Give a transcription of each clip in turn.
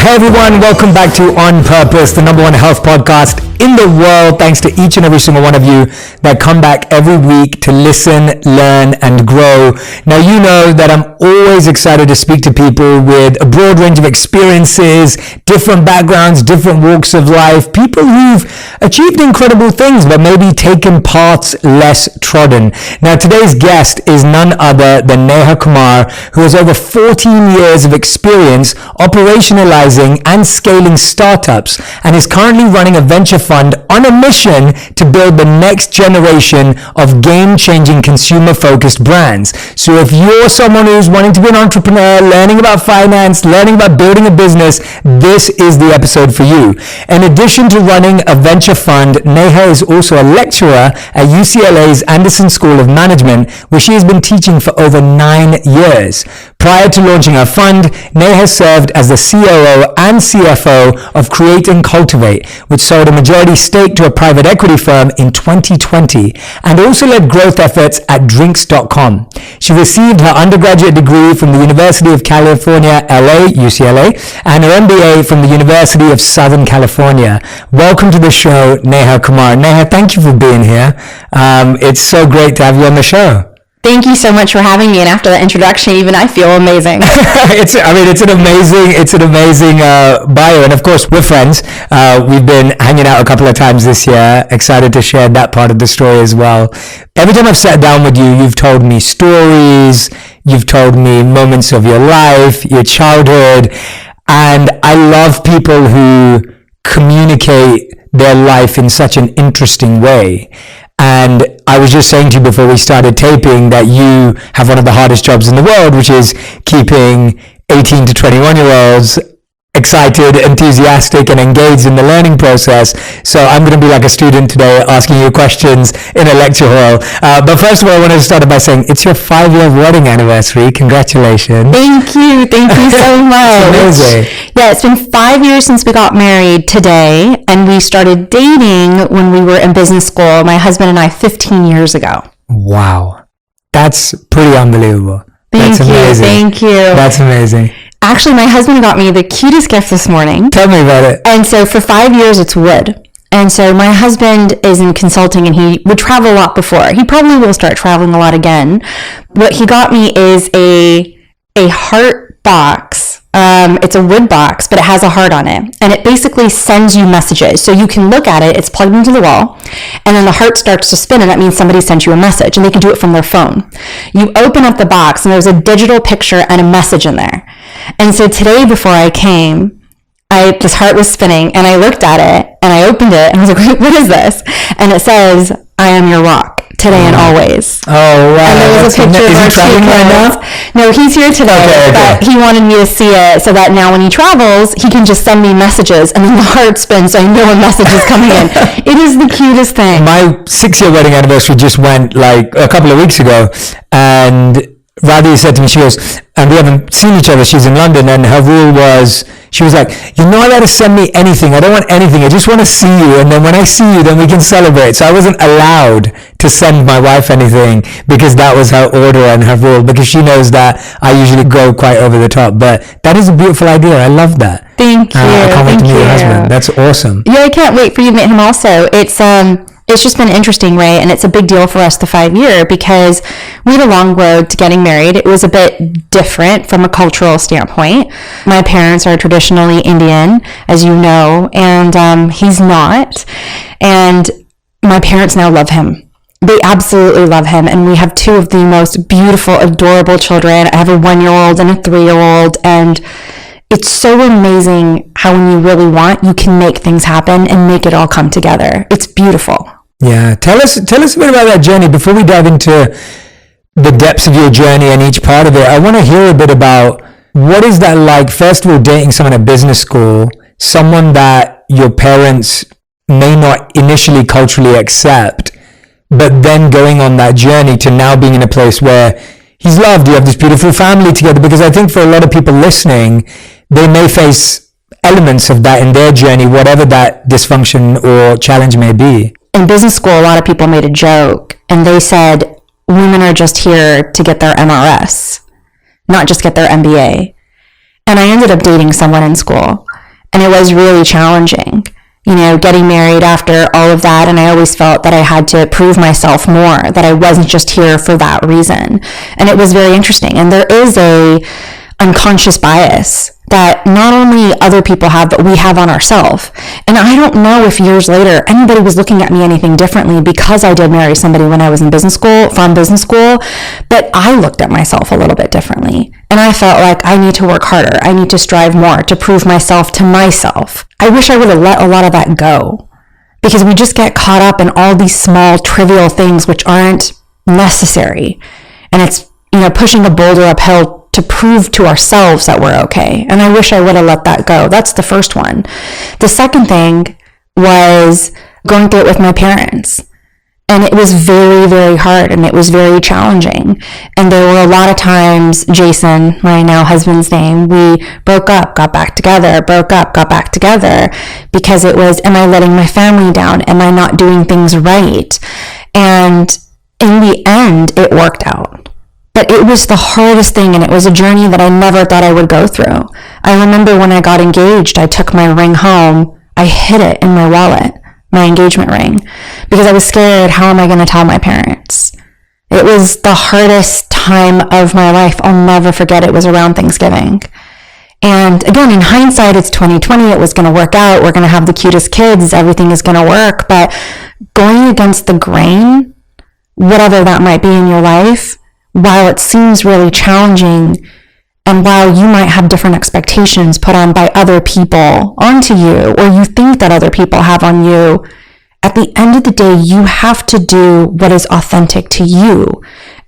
Hey everyone, welcome back to On Purpose, the number one health podcast in the world. Thanks to each and every single one of you that come back every week to listen, learn, and grow. Now, you know that I'm always excited to speak to people with a broad range of experiences, different backgrounds, different walks of life, people who've achieved incredible things, but maybe taken paths less trodden. Now, today's guest is none other than Neha Kumar, who has over 14 years of experience operationalizing and scaling startups, and is currently running a venture fund on a mission to build the next generation of game-changing consumer-focused brands. So if you're someone who's wanting to be an entrepreneur, learning about finance, learning about building a business, this is the episode for you. In addition to running a venture fund, Neha is also a lecturer at UCLA's Anderson School of Management, where she has been teaching for over 9 years. Prior to launching her fund, Neha served as the COO and CFO of Create and Cultivate, which sold a majority stake to a private equity firm in 2020, and also led growth efforts at Drinks.com. She received her undergraduate degree from the University of California, LA, UCLA, and her MBA from the University of Southern California. Welcome to the show, Neha Kumar. Neha, thank you for being here. It's so great to have you on the show. Thank you so much for having me. And after that introduction, even I feel amazing. It's an amazing bio. And of course, we're friends. We've been hanging out a couple of times this year. Excited to share that part of the story as well. Every time I've sat down with you, you've told me stories. You've told me moments of your life, your childhood. And I love people who communicate their life in such an interesting way. And I was just saying to you before we started taping that you have one of the hardest jobs in the world, which is keeping 18 to 21-year-olds excited, enthusiastic, and engaged in the learning process. So I'm going to be like a student today, asking you questions in a lecture hall. But first of all, I want to start by saying it's your 5-year wedding anniversary. Congratulations. Thank you so much. It's amazing. Yeah, it's been 5 years since we got married today, and we started dating when we were in business school, my husband and I, 15 years ago. Wow. That's pretty unbelievable. Thank you. That's amazing. Actually, my husband got me the cutest gift this morning. Tell me about it. And so for 5 years, it's wood. And so my husband is in consulting, and he would travel a lot before. He probably will start traveling a lot again. What he got me is a heart box. It's a wood box, but it has a heart on it. And it basically sends you messages. So you can look at it, it's plugged into the wall, and then the heart starts to spin, and that means somebody sent you a message, and they can do it from their phone. You open up the box, and there's a digital picture and a message in there. And so today, before I came, this heart was spinning, and I looked at it, and I opened it, and I was like, wait, what is this? And it says, I am your rock, today and always. Oh, wow. And there was a picture of our two kids. No, he's here today, but he wanted me to see it so that now when he travels, he can just send me messages, and then the heart spins, so I know a message is coming in. It is the cutest thing. My 6-year wedding anniversary just went like a couple of weeks ago, and Radhi said to me, she goes, and we haven't seen each other, she's in London, and her rule was, she was like, you're not allowed to send me anything, I don't want anything, I just want to see you, and then when I see you, then we can celebrate. So I wasn't allowed to send my wife anything, because that was her order and her rule, because she knows that I usually go quite over the top. But that is a beautiful idea, I love that. Thank you. I can't wait to meet your husband. That's awesome. Yeah, I can't wait for you to meet him also. It's just been interesting, right? And it's a big deal for us, the 5 year, because we had a long road to getting married. It was a bit different from a cultural standpoint. My parents are traditionally Indian, as you know, and he's not. And my parents now love him. They absolutely love him. And we have 2 of the most beautiful, adorable children. I have a 1-year-old and a 3-year-old. And it's so amazing how when you really want, you can make things happen and make it all come together. It's beautiful. Yeah. Tell us a bit about that journey. Before we dive into the depths of your journey and each part of it, I want to hear a bit about what is that like, first of all, dating someone at business school, someone that your parents may not initially culturally accept, but then going on that journey to now being in a place where he's loved, you have this beautiful family together. Because I think for a lot of people listening, they may face elements of that in their journey, whatever that dysfunction or challenge may be. In business school, a lot of people made a joke, and they said, women are just here to get their MRS, not just get their MBA. And I ended up dating someone in school And it was really challenging, getting married after all of that. And I always felt that I had to prove myself more, that I wasn't just here for that reason. And it was very interesting. And there is a unconscious bias that not only other people have, but we have on ourselves. And I don't know if years later anybody was looking at me anything differently because I did marry somebody when I was in business school, but I looked at myself a little bit differently. And I felt like I need to work harder. I need to strive more to prove myself to myself. I wish I would have let a lot of that go, because we just get caught up in all these small, trivial things which aren't necessary. And it's, pushing a boulder uphill to prove to ourselves that we're okay. And I wish I would have let that go. That's the first one. The second thing was going through it with my parents. And it was very, very hard, and it was very challenging. And there were a lot of times, Jason, my now husband's name, we broke up, got back together, broke up, got back together, because it was, am I letting my family down? Am I not doing things right? And in the end, it worked out. But it was the hardest thing, and it was a journey that I never thought I would go through. I remember when I got engaged, I took my ring home, I hid it in my wallet, my engagement ring, because I was scared, how am I going to tell my parents? It was the hardest time of my life. I'll never forget. It was around Thanksgiving. And again, in hindsight, it's 2020. It was going to work out. We're going to have the cutest kids. Everything is going to work. But going against the grain, whatever that might be in your life, while it seems really challenging, and while you might have different expectations put on by other people onto you, or you think that other people have on you, at the end of the day, you have to do what is authentic to you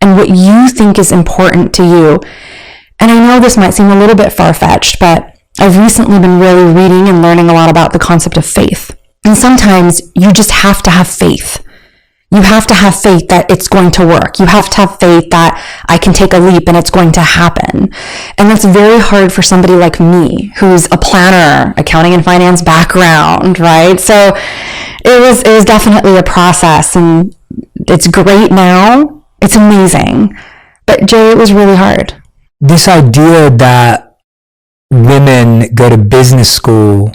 and what you think is important to you. And I know this might seem a little bit far-fetched, but I've recently been really reading and learning a lot about the concept of faith. And sometimes you just have to have faith. You have to have faith that it's going to work. You have to have faith that I can take a leap and it's going to happen. And that's very hard for somebody like me, who's a planner, accounting and finance background, right? So it was definitely a process, and it's great now. It's amazing. But Jay, it was really hard. This idea that women go to business school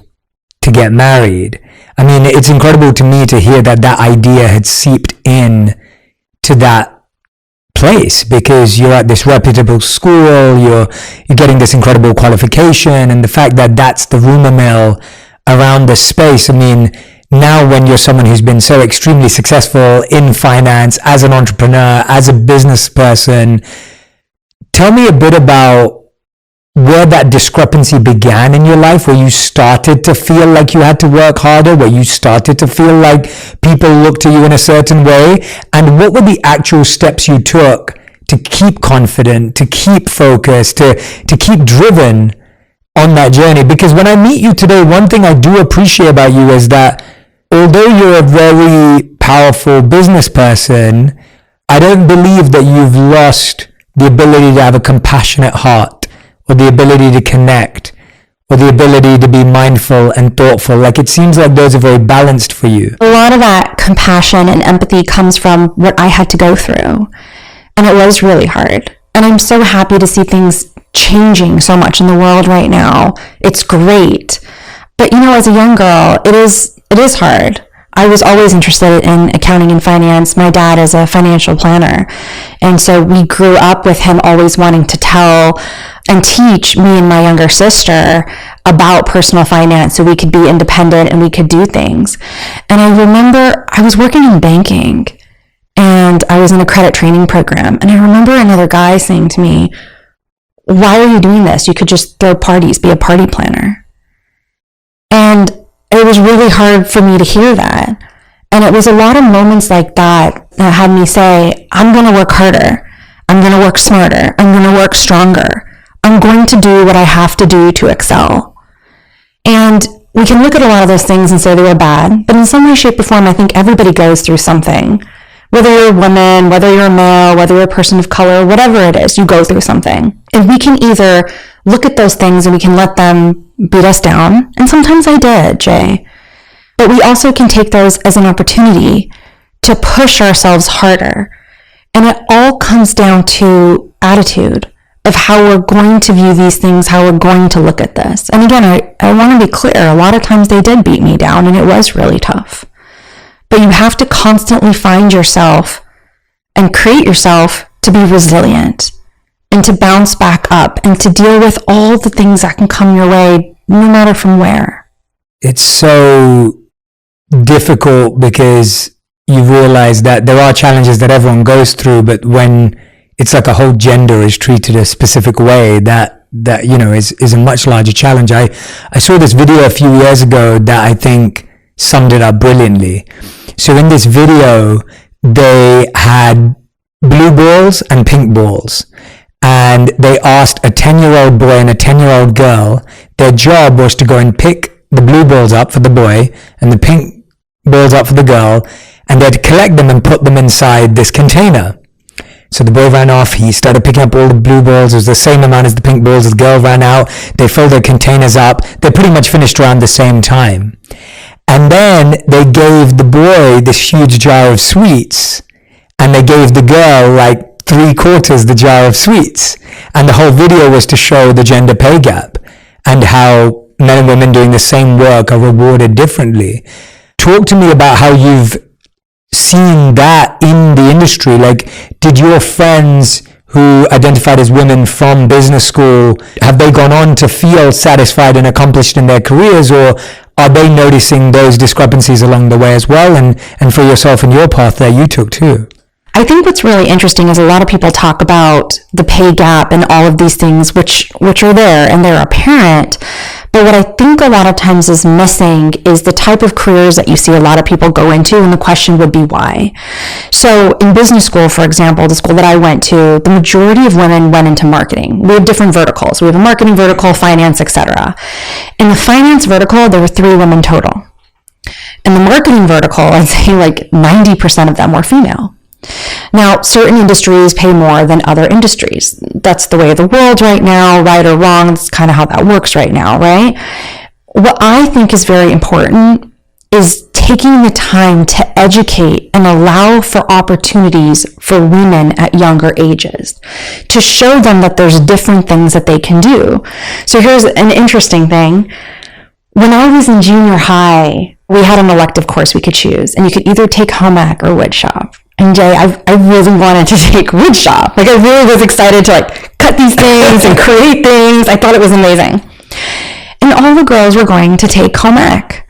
to get married, I mean, it's incredible to me to hear that idea had seeped in to that place, because you're at this reputable school, you're getting this incredible qualification, and the fact that that's the rumor mill around the space. I mean, now when you're someone who's been so extremely successful in finance, as an entrepreneur, as a business person, tell me a bit about where that discrepancy began in your life, where you started to feel like you had to work harder, where you started to feel like people looked at you in a certain way, and what were the actual steps you took to keep confident, to keep focused, to keep driven on that journey? Because when I meet you today, one thing I do appreciate about you is that although you're a very powerful business person, I don't believe that you've lost the ability to have a compassionate heart, or the ability to connect, or the ability to be mindful and thoughtful. Like, it seems like those are very balanced for you. A lot of that compassion and empathy comes from what I had to go through. And it was really hard. And I'm so happy to see things changing so much in the world right now. It's great. But as a young girl, it is hard. I was always interested in accounting and finance. My dad is a financial planner. And so we grew up with him always wanting to tell and teach me and my younger sister about personal finance so we could be independent and we could do things. And I remember I was working in banking and I was in a credit training program. And I remember another guy saying to me, "Why are you doing this? You could just throw parties, be a party planner." And it was really hard for me to hear that. And it was a lot of moments like that that had me say, I'm going to work harder. I'm going to work smarter. I'm going to work stronger. I'm going to do what I have to do to excel. And we can look at a lot of those things and say they were bad, but in some way, shape, or form, I think everybody goes through something. Whether you're a woman, whether you're a male, whether you're a person of color, whatever it is, you go through something. And we can either look at those things and we can let them beat us down, and sometimes I did, Jay. But we also can take those as an opportunity to push ourselves harder. And it all comes down to attitude. of how we're going to view these things, how we're going to look at this. And again, I want to be clear, a lot of times they did beat me down and it was really tough. But you have to constantly find yourself and create yourself to be resilient and to bounce back up and to deal with all the things that can come your way, no matter from where. It's so difficult because you realize that there are challenges that everyone goes through, but when it's like a whole gender is treated a specific way, that is a much larger challenge. I saw this video a few years ago that I think summed it up brilliantly. So in this video, they had blue balls and pink balls, and they asked a 10-year-old boy and a 10-year-old girl, their job was to go and pick the blue balls up for the boy and the pink balls up for the girl, and they'd collect them and put them inside this container. So the boy ran off, he started picking up all the blue balls, it was the same amount as the pink balls, the girl ran out, they filled their containers up, they pretty much finished around the same time. And then they gave the boy this huge jar of sweets, and they gave the girl like 3/4 the jar of sweets. And the whole video was to show the gender pay gap and how men and women doing the same work are rewarded differently. Talk to me about how you've seen that in the industry. Like, did your friends who identified as women from business school, have they gone on to feel satisfied and accomplished in their careers, or are they noticing those discrepancies along the way as well, and for yourself and your path that you took too? I think what's really interesting is a lot of people talk about the pay gap and all of these things which are there and they're apparent. But what I think a lot of times is missing is the type of careers that you see a lot of people go into, and the question would be why. So in business school, for example, the school that I went to, the majority of women went into marketing. We have different verticals. We have a marketing vertical, finance, etc. In the finance vertical, there were 3 women total. In the marketing vertical, I'd say like 90% of them were female. Now, certain industries pay more than other industries. That's the way of the world right now, right or wrong. That's kind of how that works right now, right? What I think is very important is taking the time to educate and allow for opportunities for women at younger ages, to show them that there's different things that they can do. So here's an interesting thing. When I was in junior high, we had an elective course we could choose, and you could either take home ec or wood shop. And Jay, I really wanted to take wood shop. Like, I really was excited to cut these things and create things. I thought it was amazing. And all the girls were going to take home ec.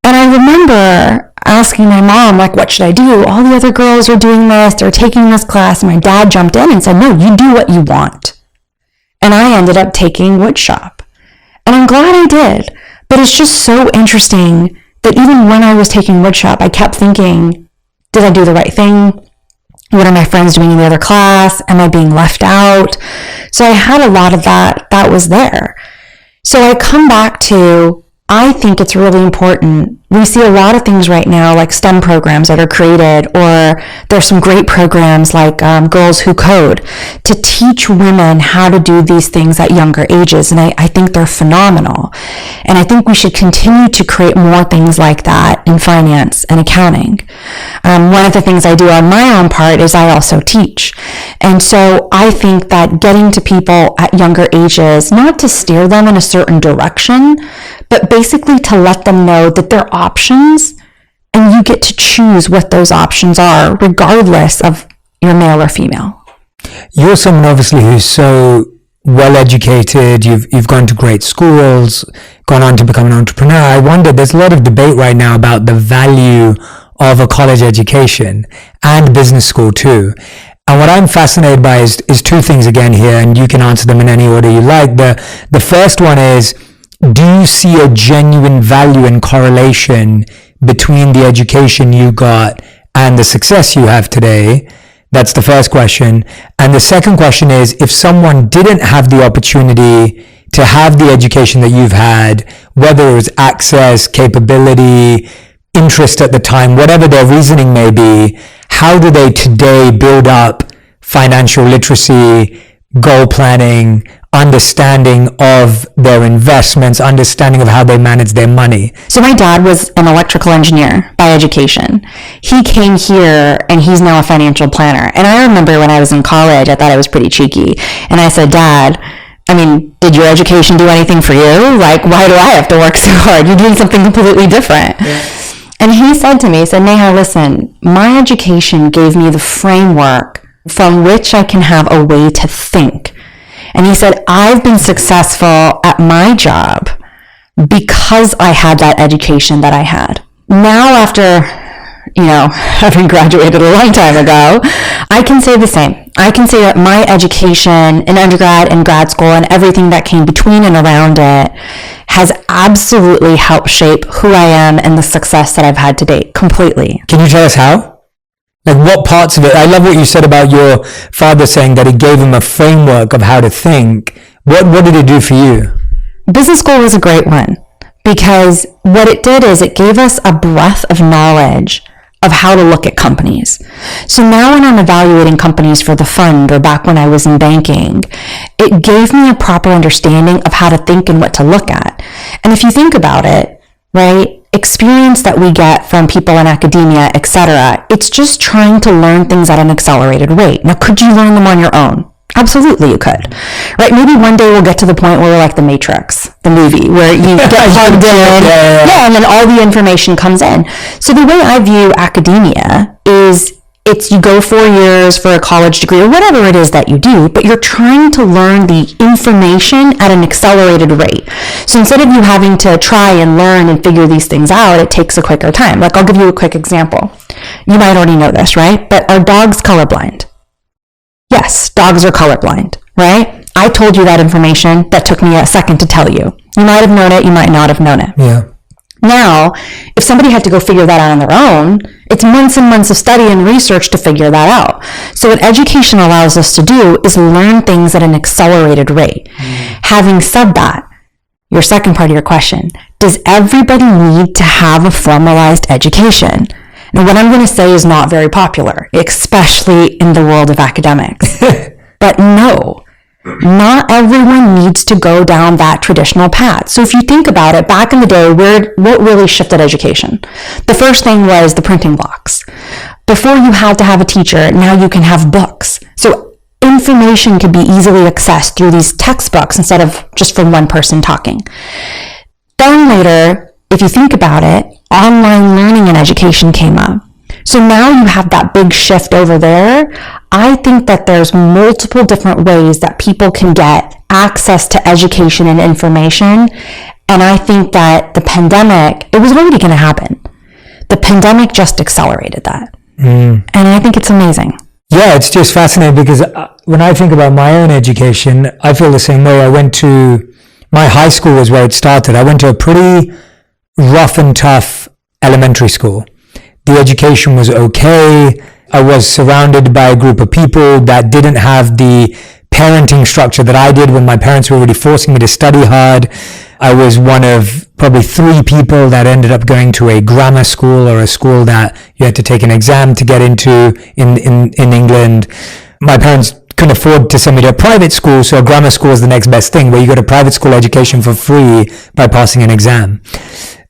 And I remember asking my mom, what should I do? All the other girls are doing this. They're taking this class. And my dad jumped in and said, no, you do what you want. And I ended up taking wood shop. And I'm glad I did. But it's just so interesting that even when I was taking wood shop, I kept thinking, did I do the right thing? What are my friends doing in the other class? Am I being left out? So I had a lot of that was there. So I come back to, I think it's really important. We see a lot of things right now, like STEM programs that are created, or there's some great programs like Girls Who Code, to teach women how to do these things at younger ages. And I think they're phenomenal. And I think we should continue to create more things like that in finance and accounting. One of the things I do on my own part is I also teach. And so I think that getting to people at younger ages, not to steer them in a certain direction, but basically to let them know that there are options, and you get to choose what those options are, regardless of you're male or female. You're someone obviously who's so well educated, you've gone to great schools, gone on to become an entrepreneur. I wonder, there's a lot of debate right now about the value of a college education and business school too. And what I'm fascinated by is 2 things again here, and you can answer them in any order you like. The first one is, do you see a genuine value and correlation between the education you got and the success you have today? That's the first question. And the second question is, if someone didn't have the opportunity to have the education that you've had, whether it was access, capability, interest at the time, whatever their reasoning may be, how do they today build up financial literacy, goal planning, understanding of their investments, understanding of how they manage their money. So my dad was an electrical engineer by education. He came here and he's now a financial planner. And I remember when I was in college, I thought I was pretty cheeky. And I said, Dad, I mean, did your education do anything for you? Like, why do I have to work so hard? You're doing something completely different. Yeah. And he said to me, he said, Neha, listen, my education gave me the framework from which I can have a way to think. And he said, I've been successful at my job because I had that education that I had. Now, after, having graduated a long time ago, I can say the same. I can say that my education in undergrad and grad school and everything that came between and around it has absolutely helped shape who I am and the success that I've had to date completely. Can you tell us how? Like, what parts of it? I love what you said about your father saying that it gave him a framework of how to think. What did it do for you? Business school was a great one because what it did is it gave us a breadth of knowledge of how to look at companies. So now when I'm evaluating companies for the fund or back when I was in banking, it gave me a proper understanding of how to think and what to look at. And if you think about it, right, experience that we get from people in academia, etc., it's just trying to learn things at an accelerated rate. Now, could you learn them on your own? Absolutely you could, right? Maybe one day we'll get to the point where we're like the Matrix, the movie, where you get plugged in, and then all the information comes in. So the way I view academia is it's you go 4 years for a college degree or whatever it is that you do, but you're trying to learn the information at an accelerated rate. So instead of you having to try and learn and figure these things out, it takes a quicker time. Like, I'll give you a quick example. You might already know this, right? But are dogs colorblind? Yes, dogs are colorblind, right? I told you that information. That took me a second to tell you. You might have known it, you might not have known it. Yeah. Now, if somebody had to go figure that out on their own, it's months and months of study and research to figure that out. So what education allows us to do is learn things at an accelerated rate. Having said that, your second part of your question, does everybody need to have a formalized education? Now, what I'm going to say is not very popular, especially in the world of academics. But no, not everyone needs to go down that traditional path. So if you think about it, back in the day, what really shifted education? The first thing was the printing blocks. Before you had to have a teacher, now you can have books. So information can be easily accessed through these textbooks instead of just from one person talking. Then later, if you think about it, online learning and education came up. So now you have that big shift over there. I think that there's multiple different ways that people can get access to education and information. And I think that the pandemic, it was already going to happen. The pandemic just accelerated that. And I think it's amazing. Yeah, it's just fascinating because when I think about my own education, I feel the same way. My high school was where it started. I went to a pretty rough and tough elementary school. The education was okay. I was surrounded by a group of people that didn't have the parenting structure that I did when my parents were really forcing me to study hard. I was one of probably 3 people that ended up going to a grammar school or a school that you had to take an exam to get into in England. My parents couldn't afford to send me to a private school, so a grammar school is the next best thing, where you got a private school education for free by passing an exam.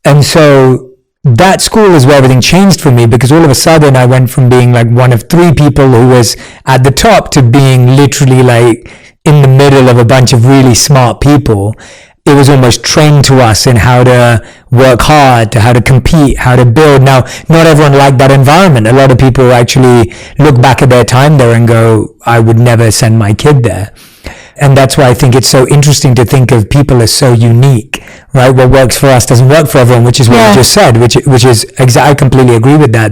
And so that school is where everything changed for me, because all of a sudden I went from being like one of 3 people who was at the top to being literally like in the middle of a bunch of really smart people. It was almost trained to us in how to work hard, to how to compete, how to build. Now, not everyone liked that environment. A lot of people actually look back at their time there and go, I would never send my kid there. And that's why I think it's so interesting to think of people as so unique, right? What works for us doesn't work for everyone, which is what you just said, which is I completely agree with that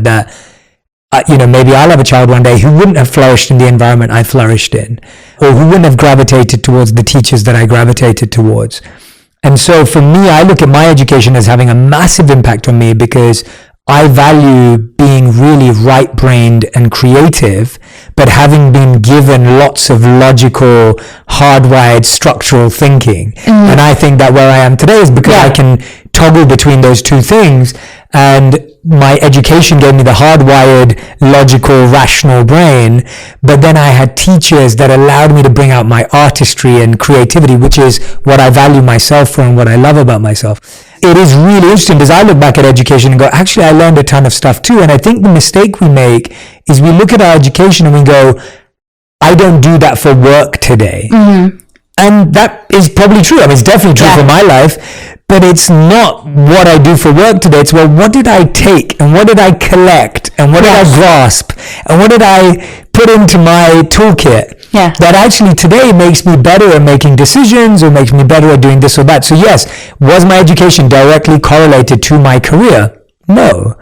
maybe I'll have a child one day who wouldn't have flourished in the environment I flourished in, or who wouldn't have gravitated towards the teachers that I gravitated towards. And so for me, I look at my education as having a massive impact on me, because I value being really right-brained and creative, but having been given lots of logical, hardwired, structural thinking. And I think that where I am today is because I can toggle between those 2 things. and my education gave me the hardwired, logical, rational brain, but then I had teachers that allowed me to bring out my artistry and creativity, which is what I value myself for and what I love about myself. It is really interesting because I look back at education and go, actually, I learned a ton of stuff too. And I think the mistake we make is we look at our education and we go, I don't do that for work today. Mm-hmm. And that is probably true. I mean, it's definitely true for my life, but it's not what I do for work today. It's, well, what did I take and what did I collect and what did I grasp and what did I put into my toolkit that actually today makes me better at making decisions or makes me better at doing this or that. So yes, was my education directly correlated to my career? No.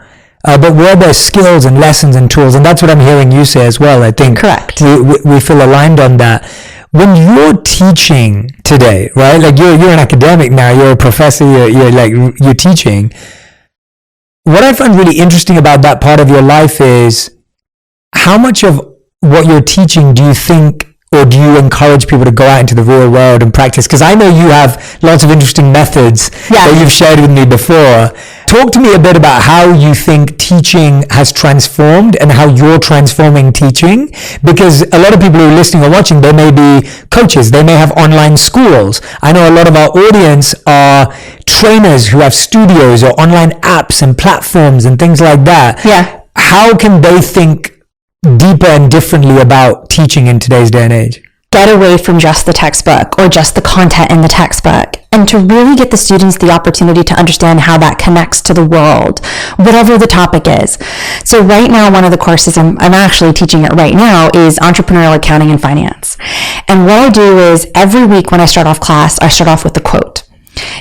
But were there skills and lessons and tools? And that's what I'm hearing you say as well. I think correct. We feel aligned on that. When you're teaching today, right? Like you're an academic now, you're a professor, you're teaching. What I find really interesting about that part of your life is how much of what you're teaching do you think, or do you encourage people to go out into the real world and practice? Because I know you have lots of interesting methods that you've shared with me before. Talk to me a bit about how you think teaching has transformed and how you're transforming teaching. Because a lot of people who are listening or watching, they may be coaches, they may have online schools. I know a lot of our audience are trainers who have studios or online apps and platforms and things like that. Yeah. How can they think deeper and differently about teaching in today's day and age? Get away from just the textbook or just the content in the textbook, and to really get the students the opportunity to understand how that connects to the world, whatever the topic is. So right now, one of the courses I'm actually teaching it right now is entrepreneurial accounting and finance. And what I do is every week when I start off class, I start off with a quote.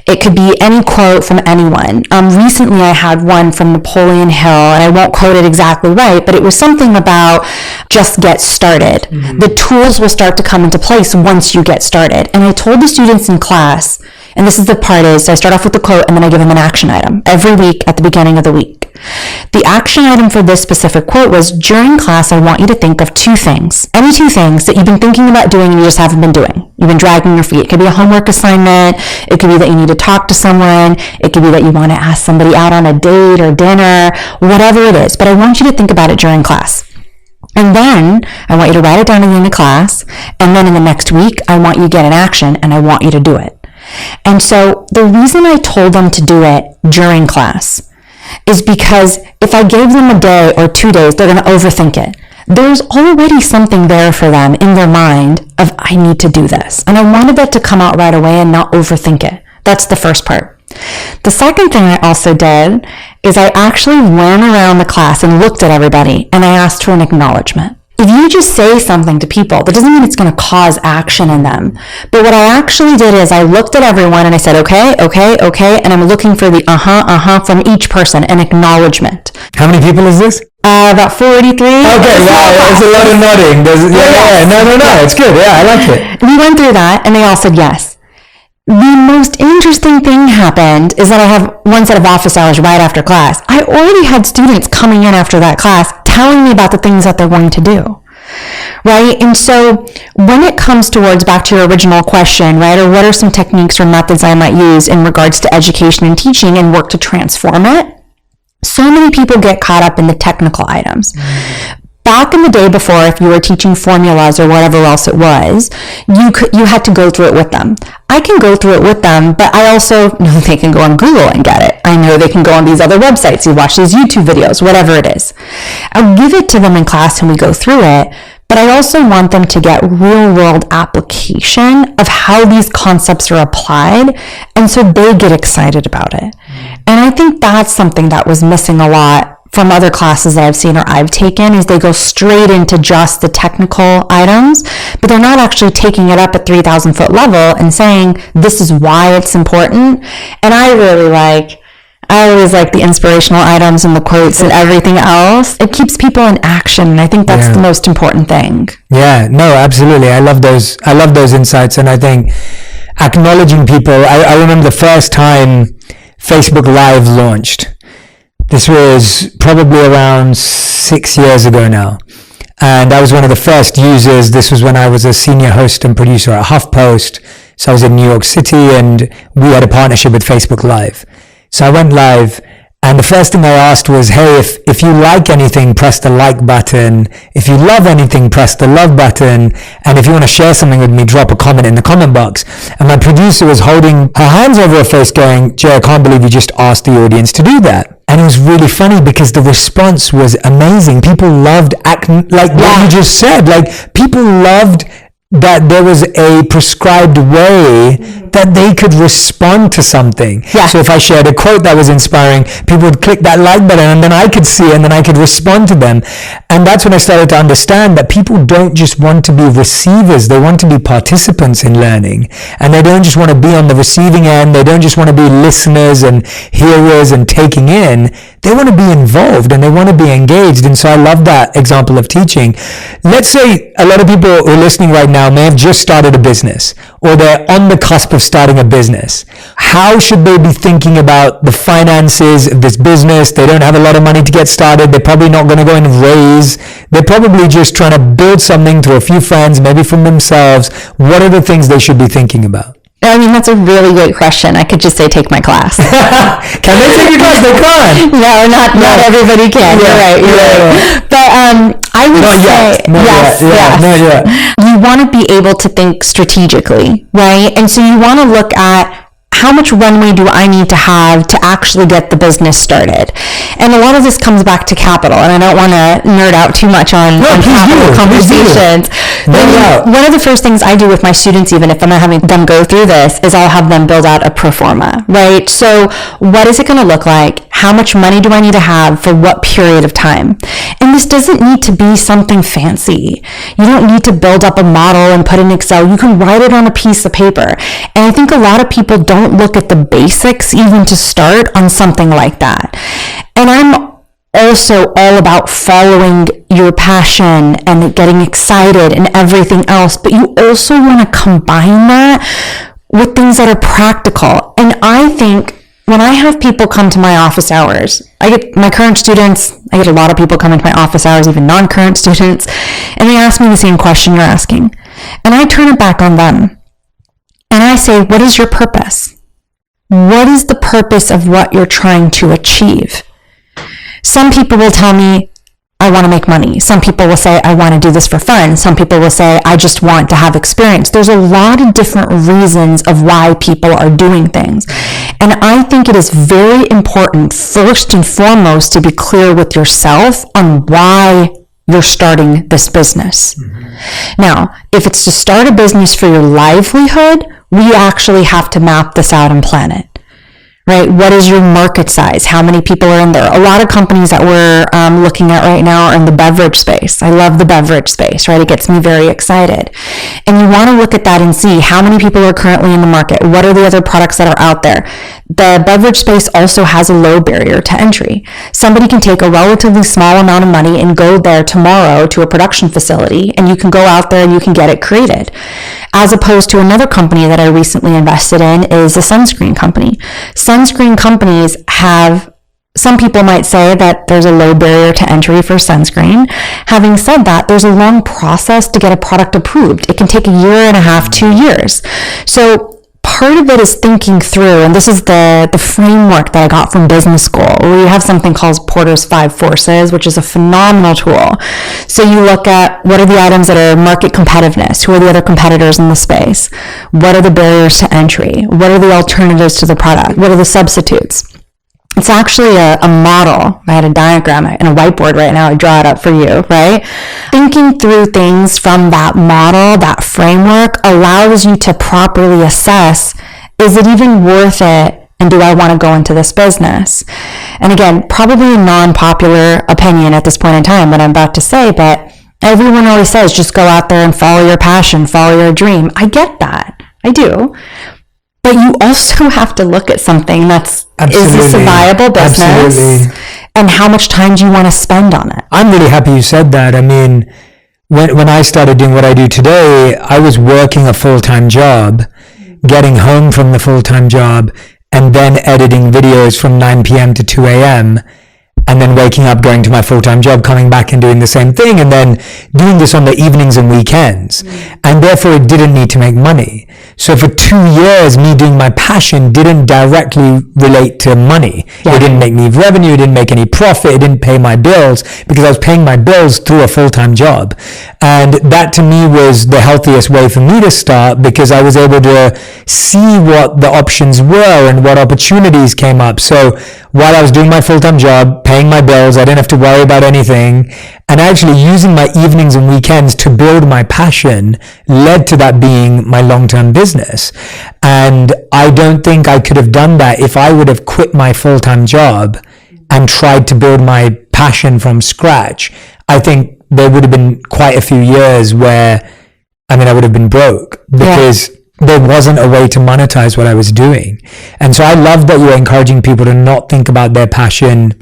It could be any quote from anyone. Recently, I had one from Napoleon Hill, and I won't quote it exactly right, but it was something about just get started. Mm-hmm. The tools will start to come into place once you get started. And I told the students in class, and this is the part is, so I start off with the quote, and then I give them an action item every week at the beginning of the week. The action item for this specific quote was, during class, I want you to think of two things, any two things that you've been thinking about doing and you just haven't been doing. You've been dragging your feet. It could be a homework assignment. It could be that you need to talk to someone. It could be that you want to ask somebody out on a date or dinner, whatever it is. But I want you to think about it during class. And then I want you to write it down at the end of class. And then in the next week, I want you to get an action and I want you to do it. And so the reason I told them to do it during class is because if I gave them a day or 2 days, they're going to overthink it. There's already something there for them in their mind of, I need to do this. And I wanted that to come out right away and not overthink it. That's the first part. The second thing I also did is I actually went around the class and looked at everybody and I asked for an acknowledgement. If you just say something to people, that doesn't mean it's going to cause action in them. But what I actually did is I looked at everyone and I said, okay, and I'm looking for the from each person, an acknowledgement. How many people is this? About 43. Okay, wow, there's a lot of nodding. No, it's good. Yeah, I like it. We went through that and they all said yes. The most interesting thing happened is that I have one set of office hours right after class. I already had students coming in after that class telling me about the things that they're going to do, right? And so when it comes towards, back to your original question, right, or what are some techniques or methods I might use in regards to education and teaching and work to transform it, so many people get caught up in the technical items. Back in the day before, if you were teaching formulas or whatever else it was, you had to go through it with them. I can go through it with them, but I also know they can go on Google and get it. I know they can go on these other websites, you watch these YouTube videos, whatever it is. I'll give it to them in class and we go through it, but I also want them to get real-world application of how these concepts are applied, and so they get excited about it. And I think that's something that was missing a lot from other classes that I've seen or I've taken, is they go straight into just the technical items, but they're not actually taking it up at 3,000 foot level and saying, this is why it's important. And I always like the inspirational items and the quotes and everything else. It keeps people in action, and I think that's the most important thing. Yeah, no, absolutely. I love those insights, and I think acknowledging people. I remember the first time Facebook Live launched. This was probably around 6 years ago now. And I was one of the first users. This was when I was a senior host and producer at HuffPost. So I was in New York City and we had a partnership with Facebook Live. So I went live And the first thing I asked was, hey, if you like anything, press the like button. If you love anything, press the love button. And if you want to share something with me, drop a comment in the comment box. And my producer was holding her hands over her face going, Joe, I can't believe you just asked the audience to do that. And it was really funny because the response was amazing. People loved acting like what you just said. Like, people loved that there was a prescribed way that they could respond to something. So if I shared a quote that was inspiring, people would click that like button and then I could see it and then I could respond to them. And that's when I started to understand that people don't just want to be receivers, they want to be participants in learning. And they don't just want to be on the receiving end, they don't just want to be listeners and hearers and taking in, they want to be involved and they want to be engaged. And so I love that example of teaching. Let's say a lot of people who are listening right now may have just started a business or they're on the cusp of starting a business. How should they be thinking about the finances of this business? They don't have a lot of money to get started. They're probably not going to go and raise. They're probably just trying to build something through a few friends, maybe from themselves. What are the things they should be thinking about? I mean, that's a really great question. I could just say, take my class. Can they take your class? They can. No, not everybody can. You're right. But I would say, yes. You want to be able to think strategically, right? And so you want to look at, how much runway do I need to have to actually get the business started? And a lot of this comes back to capital, and I don't want to nerd out too much on capital conversations. One of the first things I do with my students, even if I'm not having them go through this, is I'll have them build out a pro forma, right? So what is it going to look like? How much money do I need to have for what period of time? And this doesn't need to be something fancy. You don't need to build up a model and put in Excel. You can write it on a piece of paper. And I think a lot of people don't look at the basics even to start on something like that. And I'm also all about following your passion and getting excited and everything else, but you also want to combine that with things that are practical. And I think when I have people come to my office hours, I get my current students, I get a lot of people coming to my office hours, even non-current students, and they ask me the same question you're asking. And I turn it back on them. And I say, what is your purpose? What is the purpose of what you're trying to achieve? Some people will tell me, I want to make money. Some people will say, I want to do this for fun. Some people will say, I just want to have experience. There's a lot of different reasons of why people are doing things. And I think it is very important, first and foremost, to be clear with yourself on why you're starting this business. Now, if it's to start a business for your livelihood, we actually have to map this out and plan it. Right? What is your market size? How many people are in there? A lot of companies that we're looking at right now are in the beverage space. I love the beverage space, right? It gets me very excited. And you want to look at that and see how many people are currently in the market. What are the other products that are out there? The beverage space also has a low barrier to entry. Somebody can take a relatively small amount of money and go there tomorrow to a production facility, and you can go out there and you can get it created. As opposed to another company that I recently invested in is a sunscreen company. Sunscreen companies have, some people might say that there's a low barrier to entry for sunscreen. Having said that, there's a long process to get a product approved. It can take a year and a half, 2 years. So part of it is thinking through, and this is the framework that I got from business school, where you have something called Porter's 5 Forces, which is a phenomenal tool. So you look at what are the items that are market competitiveness, who are the other competitors in the space, what are the barriers to entry, what are the alternatives to the product, what are the substitutes. It's actually a model. I had a diagram and a whiteboard right now. I draw it up for you, right? Thinking through things from that model, that framework, allows you to properly assess, is it even worth it? And do I want to go into this business? And again, probably a non-popular opinion at this point in time, what I'm about to say, but everyone always says, just go out there and follow your passion, follow your dream. I get that. I do. But you also have to look at something that's, Absolutely. Is this a viable business? Absolutely. And how much time do you want to spend on it? I'm really happy you said that. I mean, when I started doing what I do today, I was working a full-time job, getting home from the full-time job, and then editing videos from 9 p.m. to 2 a.m. and then waking up, going to my full-time job, coming back and doing the same thing, and then doing this on the evenings and weekends. And therefore it didn't need to make money. So for 2 years, me doing my passion didn't directly relate to money. It didn't make me revenue, it didn't make any profit, it didn't pay my bills, because I was paying my bills through a full-time job. And that to me was the healthiest way for me to start, because I was able to see what the options were and what opportunities came up. So while I was doing my full-time job, paying my bills, I didn't have to worry about anything. And actually using my evenings and weekends to build my passion led to that being my long-term business. And I don't think I could have done that if I would have quit my full-time job and tried to build my passion from scratch. I think there would have been quite a few years where, I would have been broke, because there wasn't a way to monetize what I was doing. And so I love that you're encouraging people to not think about their passion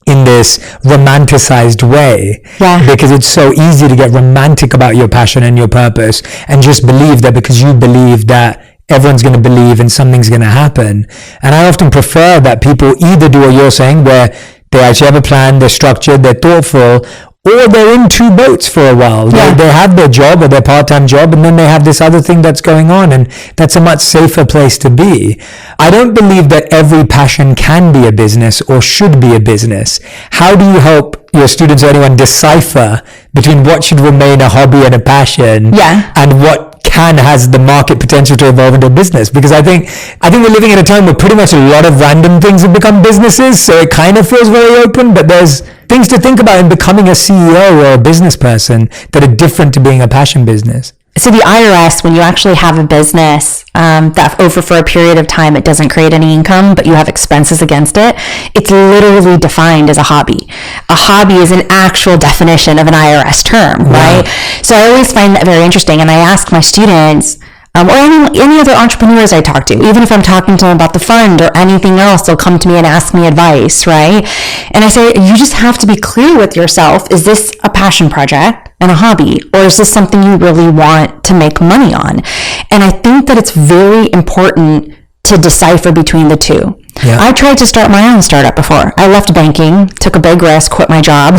in this romanticized way, because it's so easy to get romantic about your passion and your purpose and just believe that because you believe that everyone's going to believe and something's going to happen. And I often prefer that people either do what you're saying, where they actually have a plan, they're structured, they're thoughtful, or they're in two boats for a while. They have their job or their part-time job, and then they have this other thing that's going on, and that's a much safer place to be. I don't believe that every passion can be a business or should be a business. How do you help your students or anyone decipher between what should remain a hobby and a passion, and what has the market potential to evolve into a business? Because I think we're living in a time where pretty much a lot of random things have become businesses, so it kind of feels very open, but there's things to think about in becoming a CEO or a business person that are different to being a passion business. So the IRS, when you actually have a business that over for a period of time, it doesn't create any income, but you have expenses against it, it's literally defined as a hobby. A hobby is an actual definition of an IRS term, right? So I always find that very interesting. And I ask my students, or any other entrepreneurs I talk to, even if I'm talking to them about the fund or anything else, they'll come to me and ask me advice, right? And I say, you just have to be clear with yourself. Is this a passion project and a hobby, or is this something you really want to make money on? And I think that it's very important to decipher between the two. I tried to start my own startup before. I left banking, took a big risk, quit my job,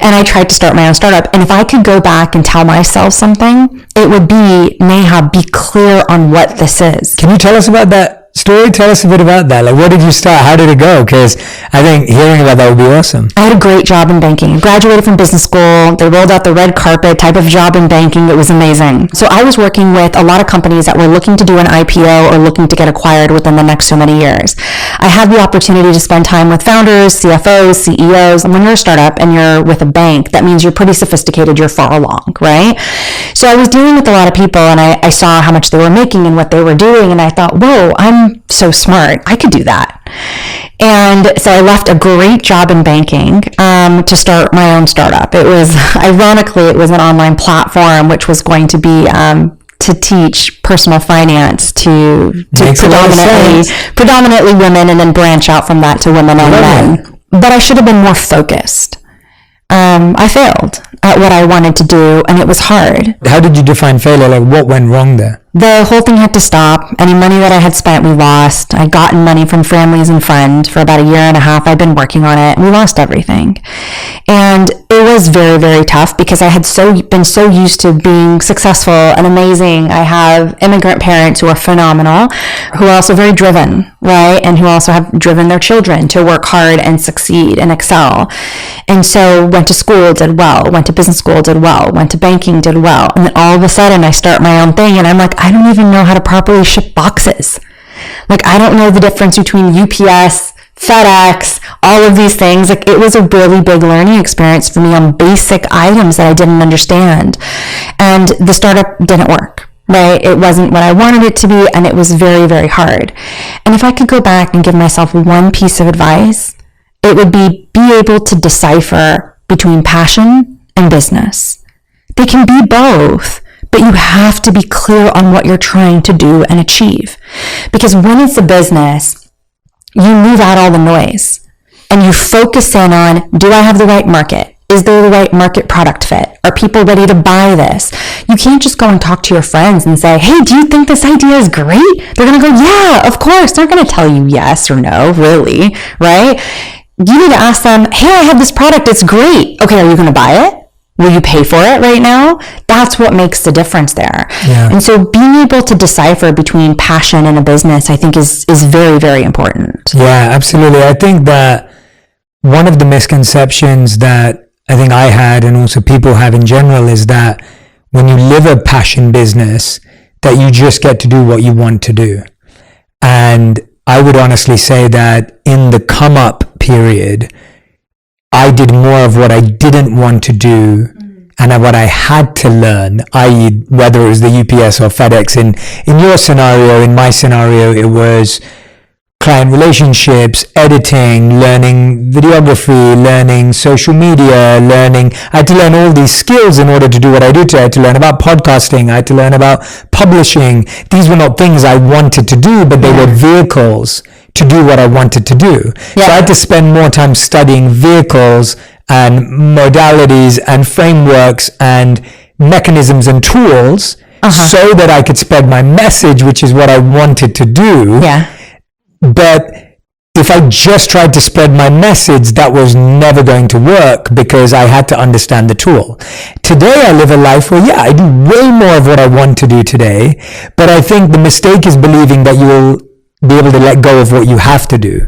and I tried to start my own startup. And if I could go back and tell myself something, it would be, Neha, be clear on what this is. Can you tell us about that story? Tell us a bit about that. Like, what did you start? How did it go? Because I think hearing about that would be awesome. I had a great job in banking. I graduated from business school. They rolled out the red carpet type of job in banking. It was amazing. So I was working with a lot of companies that were looking to do an IPO or looking to get acquired within the next so many years. I had the opportunity to spend time with founders, CFOs, CEOs. And when you're a startup and you're with a bank, that means you're pretty sophisticated. You're far along, right? So I was dealing with a lot of people, and I saw how much they were making and what they were doing. And I thought, whoa, I'm so smart. I could do that. And so I left a great job in banking to start my own startup. It was, ironically, it was an online platform which was going to be to teach personal finance to predominantly women, and then branch out from that to women and men. But I should have been more focused. I failed at what I wanted to do, and it was hard. How did you define failure? Like, what went wrong there? The whole thing had to stop. Any money that I had spent, we lost. I'd gotten money from families and friends for about a year and a half. I'd been working on it. We lost everything. And it was very, very tough because I had been so used to being successful and amazing. I have immigrant parents who are phenomenal, who are also very driven, right? And who also have driven their children to work hard and succeed and excel. And so went to school, did well, went to business school, did well, went to banking, did well. And then all of a sudden I start my own thing, and I'm like, I don't even know how to properly ship boxes. Like, I don't know the difference between UPS, FedEx, all of these things. Like, it was a really big learning experience for me on basic items that I didn't understand. And the startup didn't work, right? It wasn't what I wanted it to be, and it was very, very hard. And if I could go back and give myself one piece of advice, it would be able to decipher between passion and business. They can be both, but you have to be clear on what you're trying to do and achieve. Because when it's a business, you move out all the noise and you focus in on, do I have the right market? Is there the right market product fit? Are people ready to buy this? You can't just go and talk to your friends and say, hey, do you think this idea is great? They're going to go, yeah, of course. They're going to tell you yes or no, really, right? you need to ask them, hey, I have this product. It's great. Okay, are you going to buy it? Will you pay for it right now? That's what makes the difference there. Yeah. And so being able to decipher between passion and a business, I think is very, very important. Yeah, absolutely. I think that one of the misconceptions that I think I had and also people have in general is that when you live a passion business, that you just get to do what you want to do. And I would honestly say that in the come up period, I did more of what I didn't want to do and what I had to learn, i.e. whether it was the UPS or FedEx. In your scenario, in my scenario, it was client relationships, editing, learning videography, learning social media, I had to learn all these skills in order to do what I do today. I had to learn about podcasting. I had to learn about publishing. These were not things I wanted to do, but they were vehicles to do what I wanted to do. So I had to spend more time studying vehicles and modalities and frameworks and mechanisms and tools so that I could spread my message, which is what I wanted to do. Yeah. But if I just tried to spread my message, that was never going to work because I had to understand the tool. Today, I live a life where, I do way more of what I want to do today, but I think the mistake is believing that you will be able to let go of what you have to do.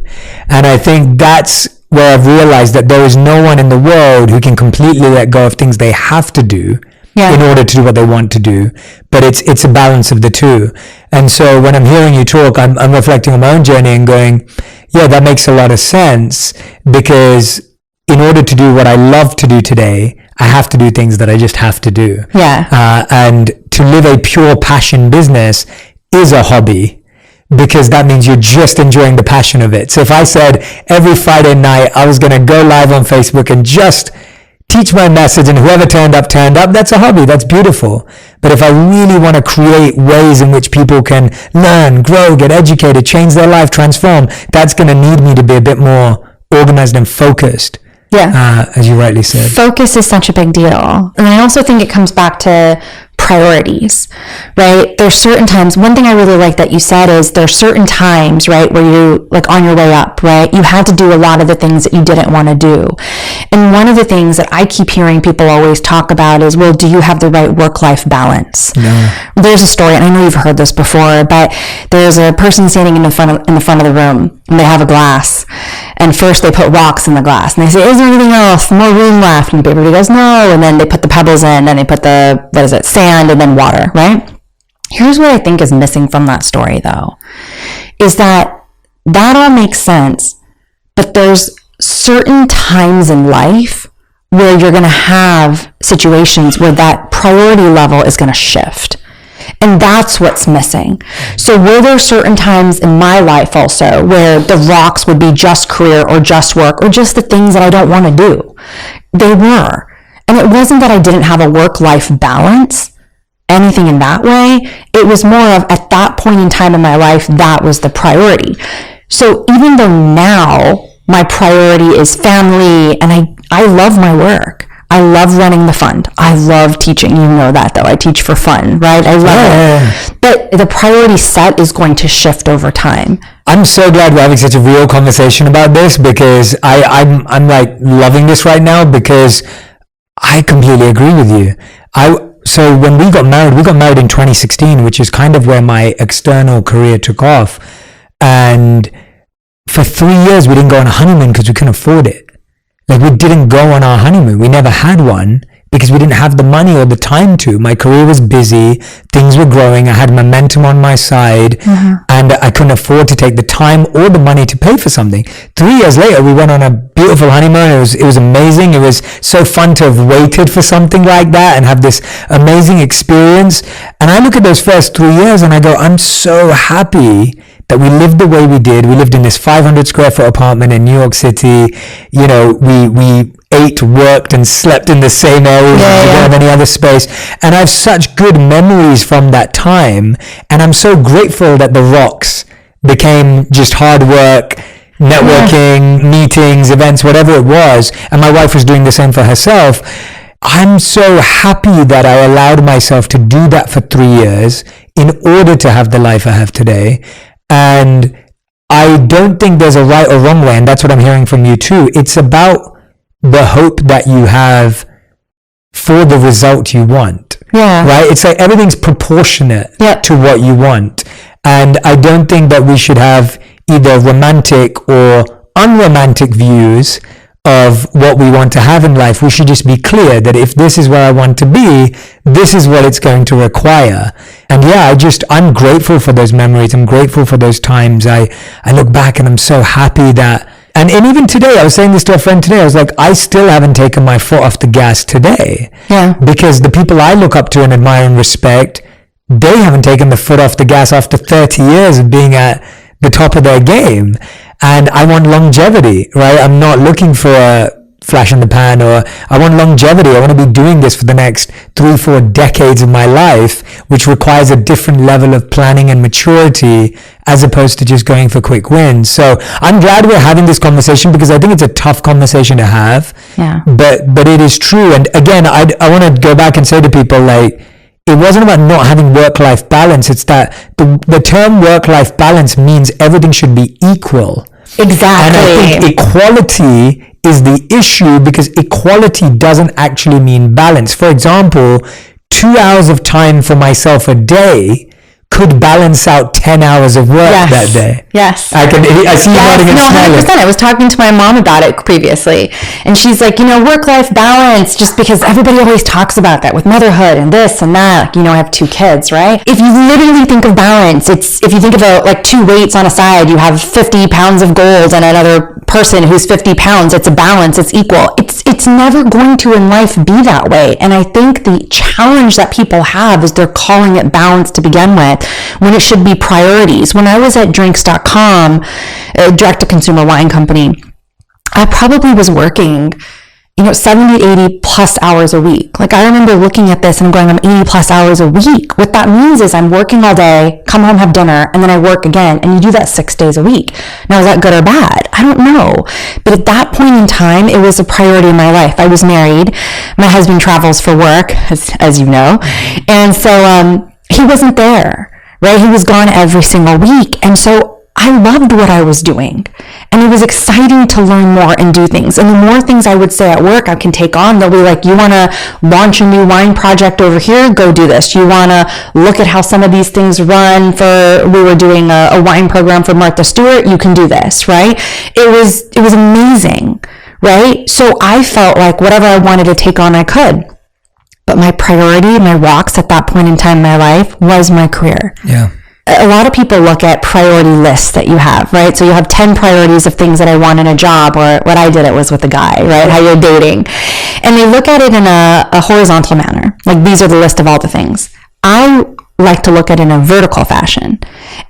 And I think that's where I've realized that there is no one in the world who can completely let go of things they have to do in order to do what they want to do. But it's a balance of the two. And so when I'm hearing you talk, I'm reflecting on my own journey and going, that makes a lot of sense, because in order to do what I love to do today, I have to do things that I just have to do. And to live a pure passion business is a hobby, because that means you're just enjoying the passion of it. So if I said every Friday night I was going to go live on Facebook and just teach my message and whoever turned up, that's a hobby. That's beautiful. But if I really want to create ways in which people can learn, grow, get educated, change their life, transform, that's going to need me to be a bit more organized and focused. As you rightly said. Focus is such a big deal. And I also think it comes back to priorities, right? There's certain times, one thing I really like that you said is there's certain times, right, where you, like on your way up, right, you had to do a lot of the things that you didn't want to do. And one of the things that I keep hearing people always talk about is, well, do you have the right work-life balance? There's a story, and I know you've heard this before, but there's a person standing in the front of the room, and they have a glass, and first they put rocks in the glass, and they say, is there anything else, more room left? And everybody goes, no, and then they put the pebbles in, and they put the, sand, and then water, right? Here's what I think is missing from that story, though, is that all makes sense, but there's certain times in life where you're going to have situations where that priority level is going to shift. And that's what's missing. So were there certain times in my life also where the rocks would be just career or just work or just the things that I don't want to do? They were. And it wasn't that I didn't have a work-life balance, anything in that way. It was more of, at that point in time in my life, that was the priority. So even though now my priority is family, and I love my work. I love running the fund. I love teaching. You know that, though. I teach for fun, right? I love it. But the priority set is going to shift over time. I'm so glad we're having such a real conversation about this, because I'm like loving this right now, because I completely agree with you. So when we got married in 2016, which is kind of where my external career took off. And for 3 years, we didn't go on a honeymoon because we couldn't afford it. Like, we didn't go on our honeymoon. We never had one because we didn't have the money or the time to. My career was busy. Things were growing. I had momentum on my side, and I couldn't afford to take the time or the money to pay for something. 3 years later, we went on a beautiful honeymoon. It was amazing. It was so fun to have waited for something like that and have this amazing experience. And I look at those first 3 years and I go, I'm so happy that we lived the way we did. We lived in this 500 square foot apartment in New York City. You know, we ate, worked, and slept in the same areas. We didn't have any other space. And I have such good memories from that time. And I'm so grateful that the rocks became just hard work, networking, meetings, events, whatever it was. And my wife was doing the same for herself. I'm so happy that I allowed myself to do that for 3 years in order to have the life I have today. And I don't think there's a right or wrong way, and that's what I'm hearing from you too. It's about the hope that you have for the result you want. Yeah. Right? It's like everything's proportionate to what you want. And I don't think that we should have either romantic or unromantic views of what we want to have in life. We should just be clear that if this is where I want to be, this is what it's going to require. And yeah, I'm grateful for those memories. I'm grateful for those times. I look back and I'm so happy that, and even today, I was saying this to a friend today, I was like, I still haven't taken my foot off the gas today. Yeah. Because the people I look up to and admire and respect, they haven't taken the foot off the gas after 30 years of being at the top of their game. And I want longevity, right? I'm not looking for a flash in the pan, or I want longevity. I want to be doing this for the next 3-4 decades of my life, which requires a different level of planning and maturity as opposed to just going for quick wins. So I'm glad we're having this conversation, because I think it's a tough conversation to have. Yeah. But it is true. And again, I want to go back and say to people, like, it wasn't about not having work-life balance. It's that the term work-life balance means everything should be equal. Exactly. And I think equality is the issue, because equality doesn't actually mean balance. For example, 2 hours of time for myself a day could balance out 10 hours of work that day. Yes. I see you nodding and smiling. 100%. I was talking to my mom about it previously, and she's like, work-life balance, just because everybody always talks about that with motherhood and this and that. Like, I have 2 kids, right? If you literally think of balance, if you think about like 2 weights on a side, you have 50 pounds of gold and another person who's 50 pounds. It's a balance. It's equal. It's never going to in life be that way. And I think the challenge that people have is they're calling it balance to begin with, when it should be priorities. When I was at drinks.com, a direct-to-consumer wine company, I probably was working 70, 80 plus hours a week. Like, I remember looking at this and going, I'm 80 plus hours a week. What that means is I'm working all day, come home, have dinner, and then I work again. And you do that 6 days a week. Now, is that good or bad? I don't know. But at that point in time, it was a priority in my life. I was married. My husband travels for work, as you know. And so he wasn't there, right? He was gone every single week. And so I loved what I was doing, and it was exciting to learn more and do things. And the more things I would say at work I can take on, they'll be like, you want to launch a new wine project over here? Go do this. You want to look at how some of these things run we were doing a wine program for Martha Stewart. You can do this, right? It was amazing, right? So I felt like whatever I wanted to take on, I could. But my priority, my walks at that point in time in my life was my career. Yeah. A lot of people look at priority lists that you have, right? So you have 10 priorities of things that I want in a job, or what I did, it was with a guy, right? How you're dating. And they look at it in a horizontal manner. Like, these are the list of all the things. I like to look at it in a vertical fashion.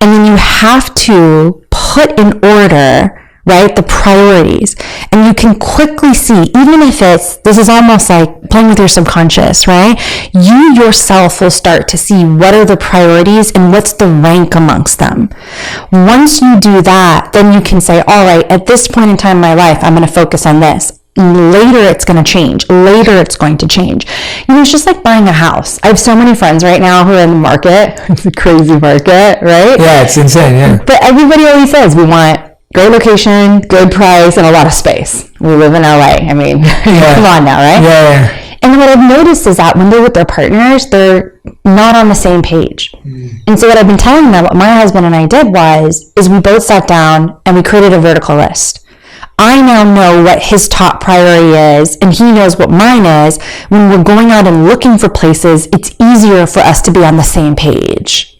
And then you have to put in order, right, the priorities. And you can quickly see, even if this is almost like playing with your subconscious, right? You yourself will start to see what are the priorities and what's the rank amongst them. Once you do that, then you can say, all right, at this point in time in my life, I'm going to focus on this. Later, it's going to change. Later, it's going to change. It's just like buying a house. I have so many friends right now who are in the market. It's a crazy market, right? Yeah, it's insane, yeah. But everybody always says, we want great location, good price, and a lot of space. We live in LA. I mean, come on now, right? Yeah. And what I've noticed is that when they're with their partners, they're not on the same page. And so what I've been telling them, what my husband and I did is we both sat down and we created a vertical list. I now know what his top priority is, and he knows what mine is. When we're going out and looking for places, it's easier for us to be on the same page.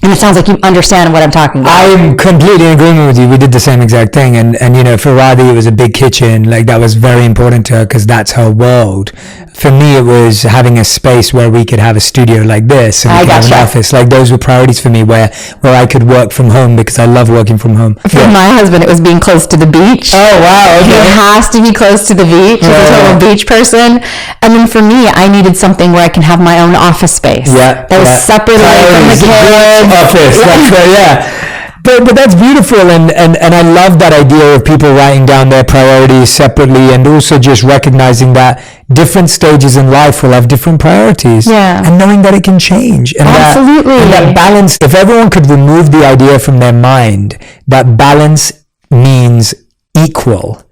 And it sounds like you understand what I'm talking about. I'm completely in agreement with you. We did the same exact thing. And for Radhi, it was a big kitchen. Like, that was very important to her because that's her world. For me, it was having a space where we could have a studio like this and we could have an office. Like, those were priorities for me where I could work from home because I love working from home. For my husband, it was being close to the beach. Oh, wow. Okay. He has to be close to the beach. He's a total beach person. And then for me, I needed something where I can have my own office space. Yeah. That was separated from the kids. Office. That's But that's beautiful, and I love that idea of people writing down their priorities separately, and also just recognizing that different stages in life will have different priorities, and knowing that it can change. And absolutely. That balance, if everyone could remove the idea from their mind that balance means equal,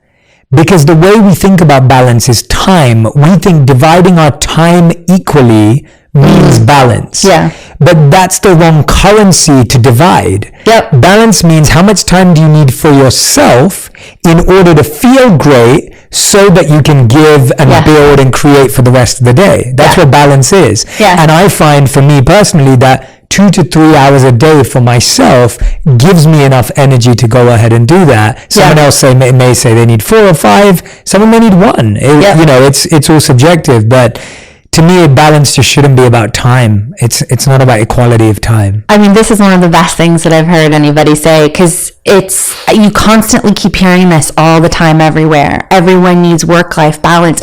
because the way we think about balance is time. We think dividing our time equally means balance. Yeah. But that's the wrong currency to divide. Yep. Balance means how much time do you need for yourself in order to feel great so that you can give and build and create for the rest of the day. That's what balance is. Yeah. And I find for me personally that 2 to 3 hours a day for myself gives me enough energy to go ahead and do that. Someone else may say they need 4 or 5. Someone may need 1. You know, it's all subjective, but to me, balance just shouldn't be about time. It's not about equality of time. I mean, this is one of the best things that I've heard anybody say, because you constantly keep hearing this all the time everywhere. Everyone needs work-life balance.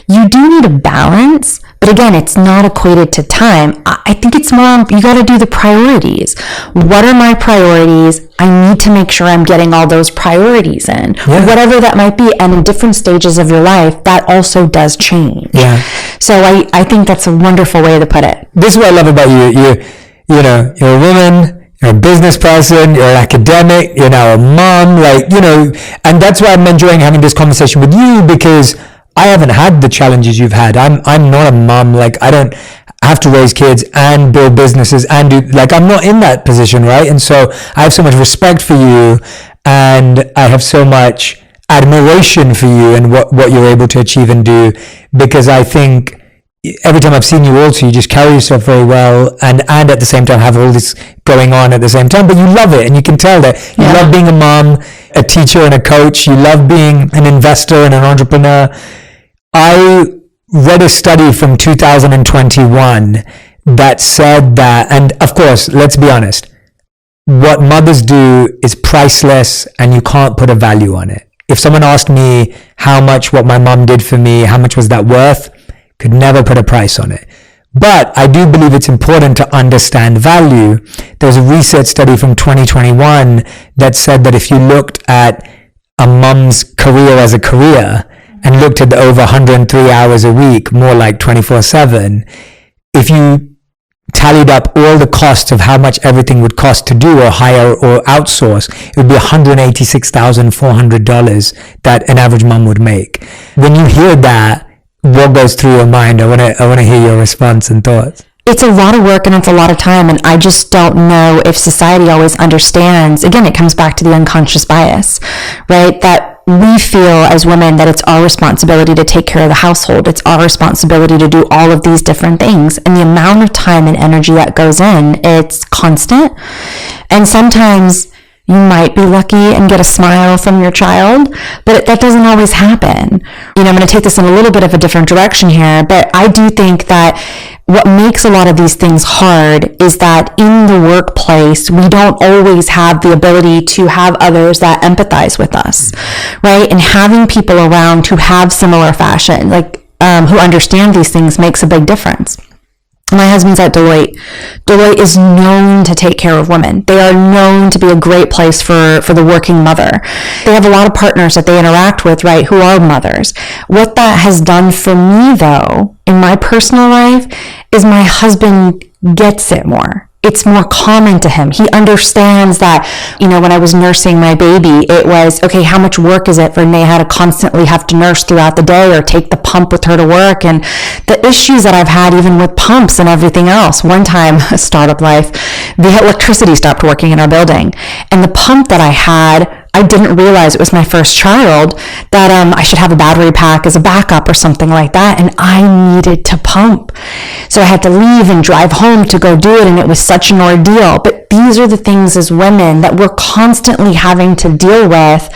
You do need a balance, but again, it's not equated to time. I think it's more, you got to do the priorities. What are my priorities? I need to make sure I'm getting all those priorities in, whatever that might be. And in different stages of your life, that also does change. Yeah. So I think that's a wonderful way to put it. This is what I love about you. You know, you're a woman, you're a business person, you're an academic, you're now a mom, like, you know, and that's why I'm enjoying having this conversation with you, because I haven't had the challenges you've had. I'm not a mom. Like, I don't have to raise kids and build businesses and do, like, I'm not in that position, right? And so I have so much respect for you, and I have so much admiration for you and what you're able to achieve and do, because I think every time I've seen you also, you just carry yourself very well, and at the same time have all this going on at the same time, but you love it, and you can tell that you love being a mom, a teacher, and a coach. You love being an investor and an entrepreneur. I read a study from 2021 that said that, and of course, let's be honest, what mothers do is priceless, and you can't put a value on it. If someone asked me how much what my mom did for me, how much was that worth, could never put a price on it. But I do believe it's important to understand value. There was a research study from 2021 that said that if you looked at a mom's career as a career and looked at the over 103 hours a week, more like 24/7, if you tallied up all the costs of how much everything would cost to do or hire or outsource, it would be $186,400 that an average mom would make. When you hear that, what goes through your mind? I want to hear your response and thoughts. It's a lot of work and it's a lot of time, and I just don't know if society always understands. Again, it comes back to the unconscious bias, right? That we feel as women that it's our responsibility to take care of the household. It's our responsibility to do all of these different things. And the amount of time and energy that goes in, it's constant. And sometimes you might be lucky and get a smile from your child, but that doesn't always happen. You know, I'm going to take this in a little bit of a different direction here, but I do think that what makes a lot of these things hard is that in the workplace, we don't always have the ability to have others that empathize with us, right? And having people around who have similar fashion, like who understand these things, makes a big difference. My husband's at Deloitte. Deloitte is known to take care of women. They are known to be a great place for the working mother. They have a lot of partners that they interact with, right, who are mothers. What that has done for me, though, in my personal life, is my husband gets it more. It's more common to him. He understands that, you know, when I was nursing my baby, it was, okay, how much work is it for Neha to constantly have to nurse throughout the day or take the pump with her to work? And the issues that I've had even with pumps and everything else. One time, startup life, the electricity stopped working in our building. And the pump that I had, I didn't realize it was my first child, that I should have a battery pack as a backup or something like that, and I needed to pump. So I had to leave and drive home to go do it, and it was such an ordeal. But these are the things as women that we're constantly having to deal with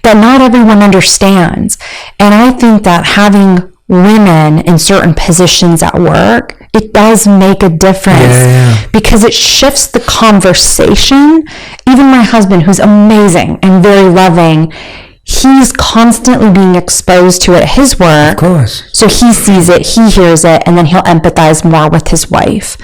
that not everyone understands. And I think that having women in certain positions at work, it does make a difference because it shifts the conversation. Even my husband, who's amazing and very loving, he's constantly being exposed to it at his work. Of course. So he sees it, he hears it, and then he'll empathize more with his wife.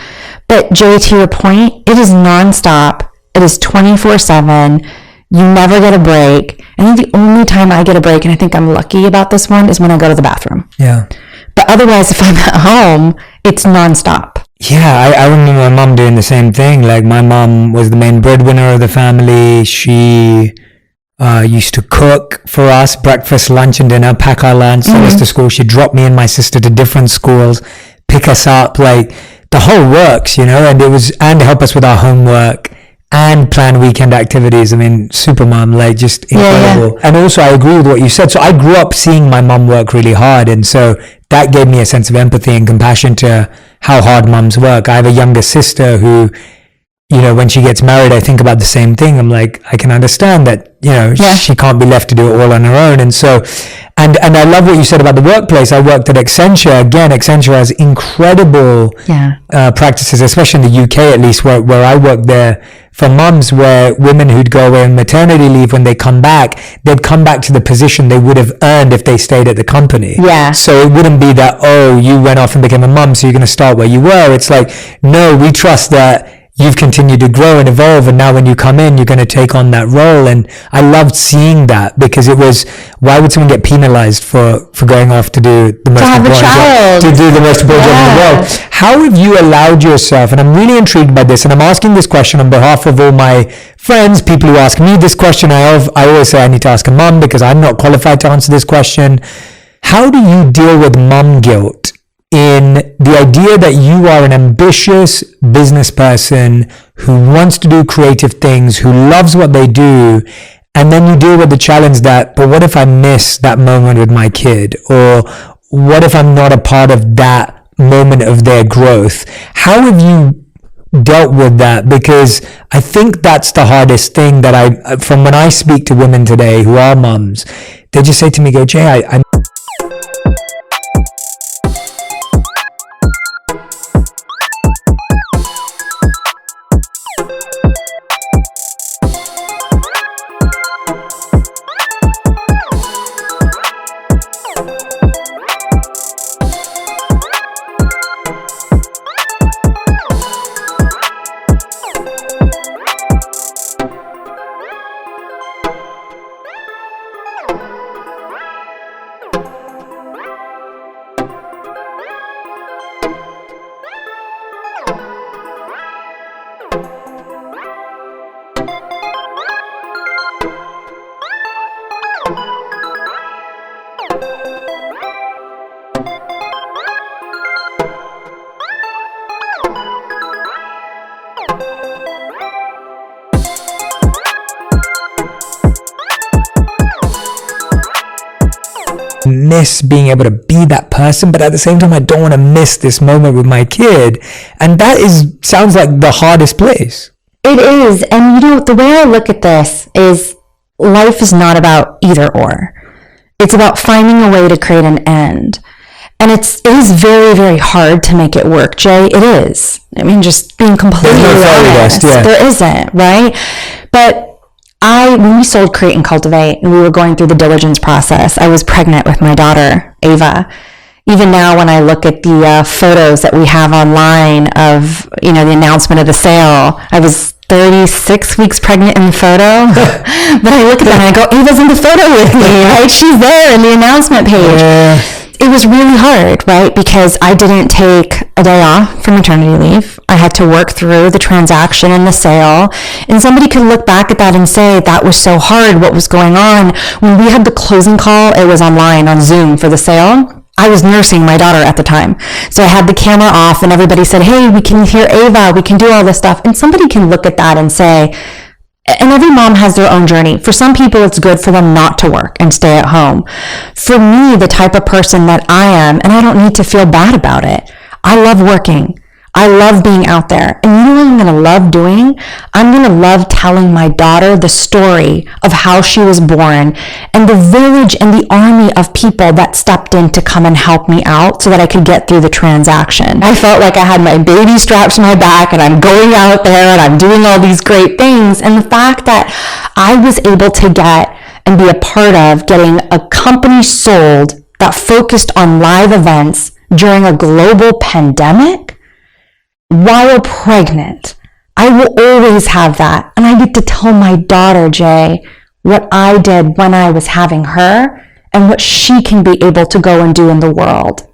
But Jay, to your point, it is nonstop. It is 24/7. You never get a break. I think the only time I get a break, and I think I'm lucky about this one, is when I go to the bathroom. Yeah. But otherwise, if I'm at home, it's nonstop. Yeah, I remember my mom doing the same thing. Like, my mom was the main breadwinner of the family. She used to cook for us, breakfast, lunch, and dinner, pack our lunch, send us to school. She'd drop me and my sister to different schools, pick us up, like the whole works, you know, and help us with our homework and plan weekend activities. I mean, super mom, like, just incredible. Yeah. And also, I agree with what you said. So I grew up seeing my mom work really hard, and so that gave me a sense of empathy and compassion to how hard moms work. I have a younger sister who, you know, when she gets married, I think about the same thing. I'm like, I can understand that, you know, she can't be left to do it all on her own. And so, and I love what you said about the workplace. I worked at Accenture. Again, Accenture has incredible practices, especially in the UK, at least, where I worked there, for moms, where women who'd go away on maternity leave, when they come back, they'd come back to the position they would have earned if they stayed at the company. Yeah. So it wouldn't be that, oh, you went off and became a mom, so you're going to start where you were. It's like, no, we trust that you've continued to grow and evolve, and now when you come in, you're going to take on that role. And I loved seeing that, because it was, why would someone get penalized for going off to do the most important job, to do the most important job in the world? How have you allowed yourself, and I'm really intrigued by this, and I'm asking this question on behalf of all my friends, people who ask me this question. I always say I need to ask a mom, because I'm not qualified to answer this question. How do you deal with mom guilt in the idea that you are an ambitious business person who wants to do creative things, who loves what they do, and then you deal with the challenge that, but what if I miss that moment with my kid? Or what if I'm not a part of that moment of their growth? How have you dealt with that? Because I think that's the hardest thing that from when I speak to women today who are mums, they just say to me, Jay, I miss being able to be that person, but at the same time, I don't want to miss this moment with my kid. And that sounds like the hardest place. It is. And you know, the way I look at this is, life is not about either or. It's about finding a way to create an end. And it is very, very hard to make it work, Jay. It is. I mean, just being completely honest, there isn't, right? But when we sold Create and Cultivate, and we were going through the diligence process, I was pregnant with my daughter, Ava. Even now, when I look at the photos that we have online of, you know, the announcement of the sale, I was 36 weeks pregnant in the photo. But I look at that and I go, Ava's in the photo with me, right? She's there in the announcement page. It was really hard, right? Because I didn't take a day off for maternity leave. I had to work through the transaction and the sale. And somebody could look back at that and say, that was so hard. What was going on? When we had the closing call, it was online on Zoom for the sale. I was nursing my daughter at the time. So I had the camera off and everybody said, hey, we can hear Ava. We can do all this stuff. And somebody can look at that and say, and every mom has their own journey. For some people, it's good for them not to work and stay at home. For me, the type of person that I am, and I don't need to feel bad about it, I love working. I love being out there. And you know what I'm going to love doing? I'm going to love telling my daughter the story of how she was born and the village and the army of people that stepped in to come and help me out so that I could get through the transaction. I felt like I had my baby strapped to my back and I'm going out there and I'm doing all these great things. And the fact that I was able to get and be a part of getting a company sold that focused on live events during a global pandemic, while pregnant, I will always have that. And I get to tell my daughter, Jay, what I did when I was having her and what she can be able to go and do in the world.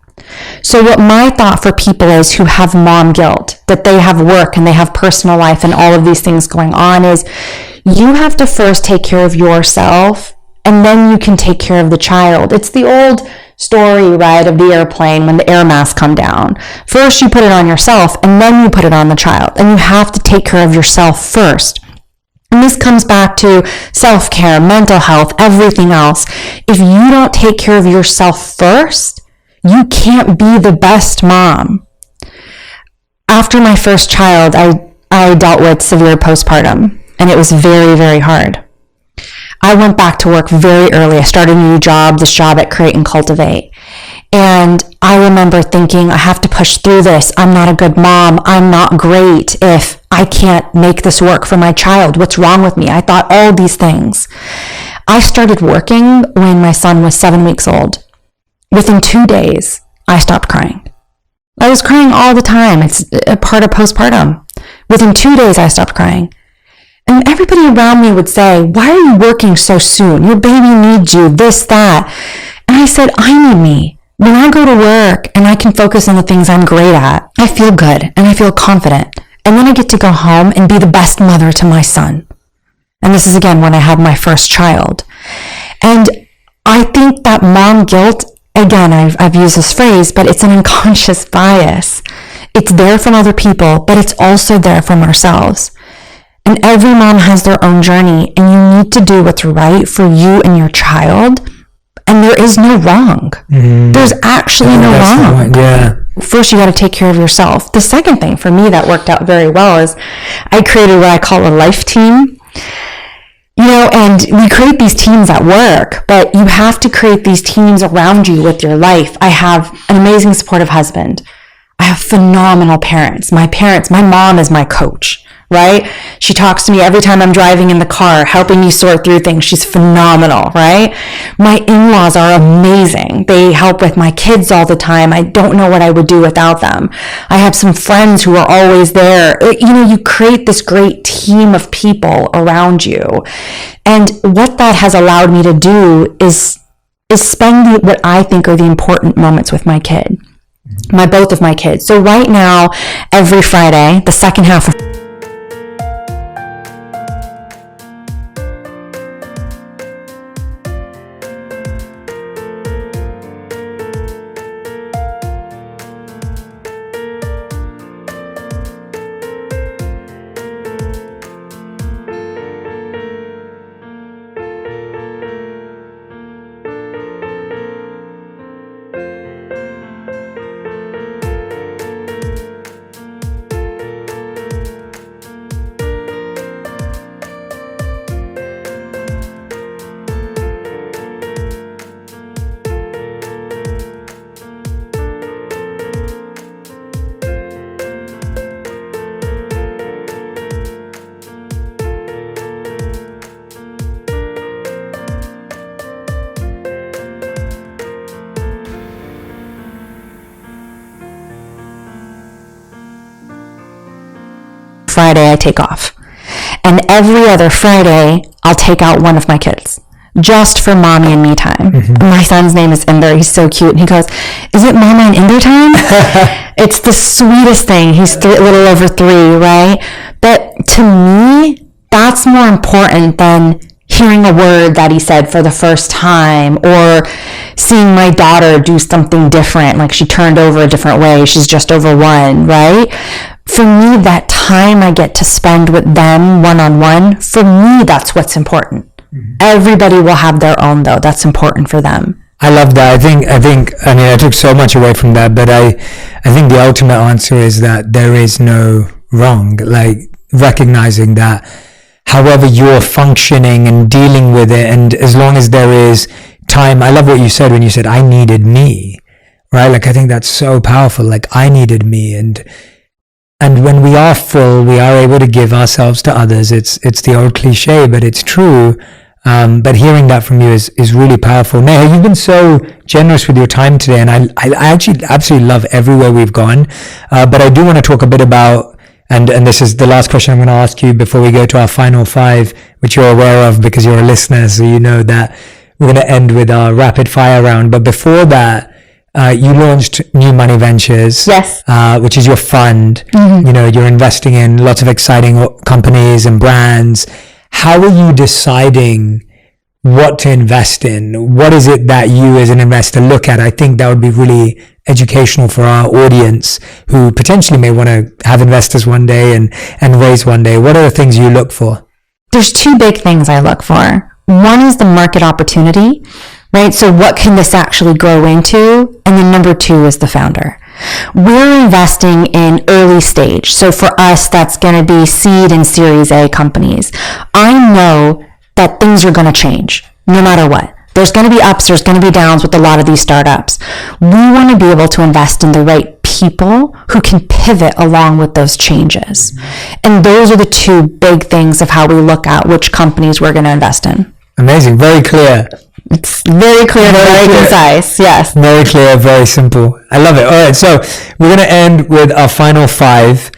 So what my thought for people is who have mom guilt, that they have work and they have personal life and all of these things going on, is you have to first take care of yourself and then you can take care of the child. It's the old story, right, of the airplane when the air masks come down. First you put it on yourself and then you put it on the child. And you have to take care of yourself first. And this comes back to self-care, mental health, everything else. If you don't take care of yourself first, you can't be the best mom. After my first child, I dealt with severe postpartum, and it was very, very hard. I went back to work very early. I started a new job, this job at Create and Cultivate. And I remember thinking, I have to push through this. I'm not a good mom. I'm not great if I can't make this work for my child. What's wrong with me? I thought all these things. I started working when my son was 7 weeks old. Within 2 days, I stopped crying. I was crying all the time. It's a part of postpartum. Within 2 days, I stopped crying. And everybody around me would say, why are you working so soon? Your baby needs you, this, that. And I said, I need me. When I go to work and I can focus on the things I'm great at, I feel good and I feel confident. And then I get to go home and be the best mother to my son. And this is again when I had my first child. And I think that mom guilt, again, I've used this phrase, but it's an unconscious bias. It's there from other people, but it's also there from ourselves. And every mom has their own journey, and you need to do what's right for you and your child. And there is no wrong. There's actually no wrong. Yeah. First, you got to take care of yourself. The second thing for me that worked out very well is I created what I call a life team. You know, and we create these teams at work, but you have to create these teams around you with your life. I have an amazing supportive husband. I have phenomenal parents. My mom is my coach, right? She talks to me every time I'm driving in the car, helping me sort through things. She's phenomenal, right? My in-laws are amazing. They help with my kids all the time. I don't know what I would do without them. I have some friends who are always there. You know, you create this great team of people around you. And what that has allowed me to do is spend what I think are the important moments with my kid. Both of my kids. So right now, every Friday, the second half of Friday, I take off. And every other Friday, I'll take out one of my kids just for mommy and me time. My son's name is Inder. He's so cute. And he goes, is it mama and Inder time? It's the sweetest thing. He's a little over 3, right? But to me, that's more important than hearing a word that he said for the first time or seeing my daughter do something different, like she turned over a different way. She's just over 1, right? For me, that time I get to spend with them one-on-one, for me, that's what's important. Everybody will have their own, though. That's important for them. I love that. I mean, I took so much away from that, but I think the ultimate answer is that there is no wrong, like recognizing that however you're functioning and dealing with it, and as long as there is time. I love what you said when you said, I needed me, right? Like, I think that's so powerful. Like, I needed me, and when we are full, we are able to give ourselves to others. It's the old cliche, but it's true. But hearing that from you is really powerful. Neha, you've been so generous with your time today, and I actually absolutely love everywhere we've gone. But I do want to talk a bit about And this is the last question I'm going to ask you before we go to our final 5, which you're aware of because you're a listener, so you know that we're going to end with our rapid fire round. But before that, you launched New Money Ventures, yes, which is your fund. You know, you're investing in lots of exciting companies and brands. How are you deciding what to invest in? What is it that you as an investor look at? I think that would be really educational for our audience who potentially may want to have investors one day and raise one day. What are the things you look for? There's 2 big things I look for. One is the market opportunity, right? So what can this actually grow into? And then number 2 is the founder. We're investing in early stage. So for us, that's going to be seed and Series A companies. I know that things are going to change no matter what. There's going to be ups, there's going to be downs with a lot of these startups. We want to be able to invest in the right people who can pivot along with those changes. And those are the 2 big things of how we look at which companies we're going to invest in. Amazing. Very clear. It's very clear, very concise. Yes. Very clear, very simple. I love it. All right. So we're going to end with our final 5.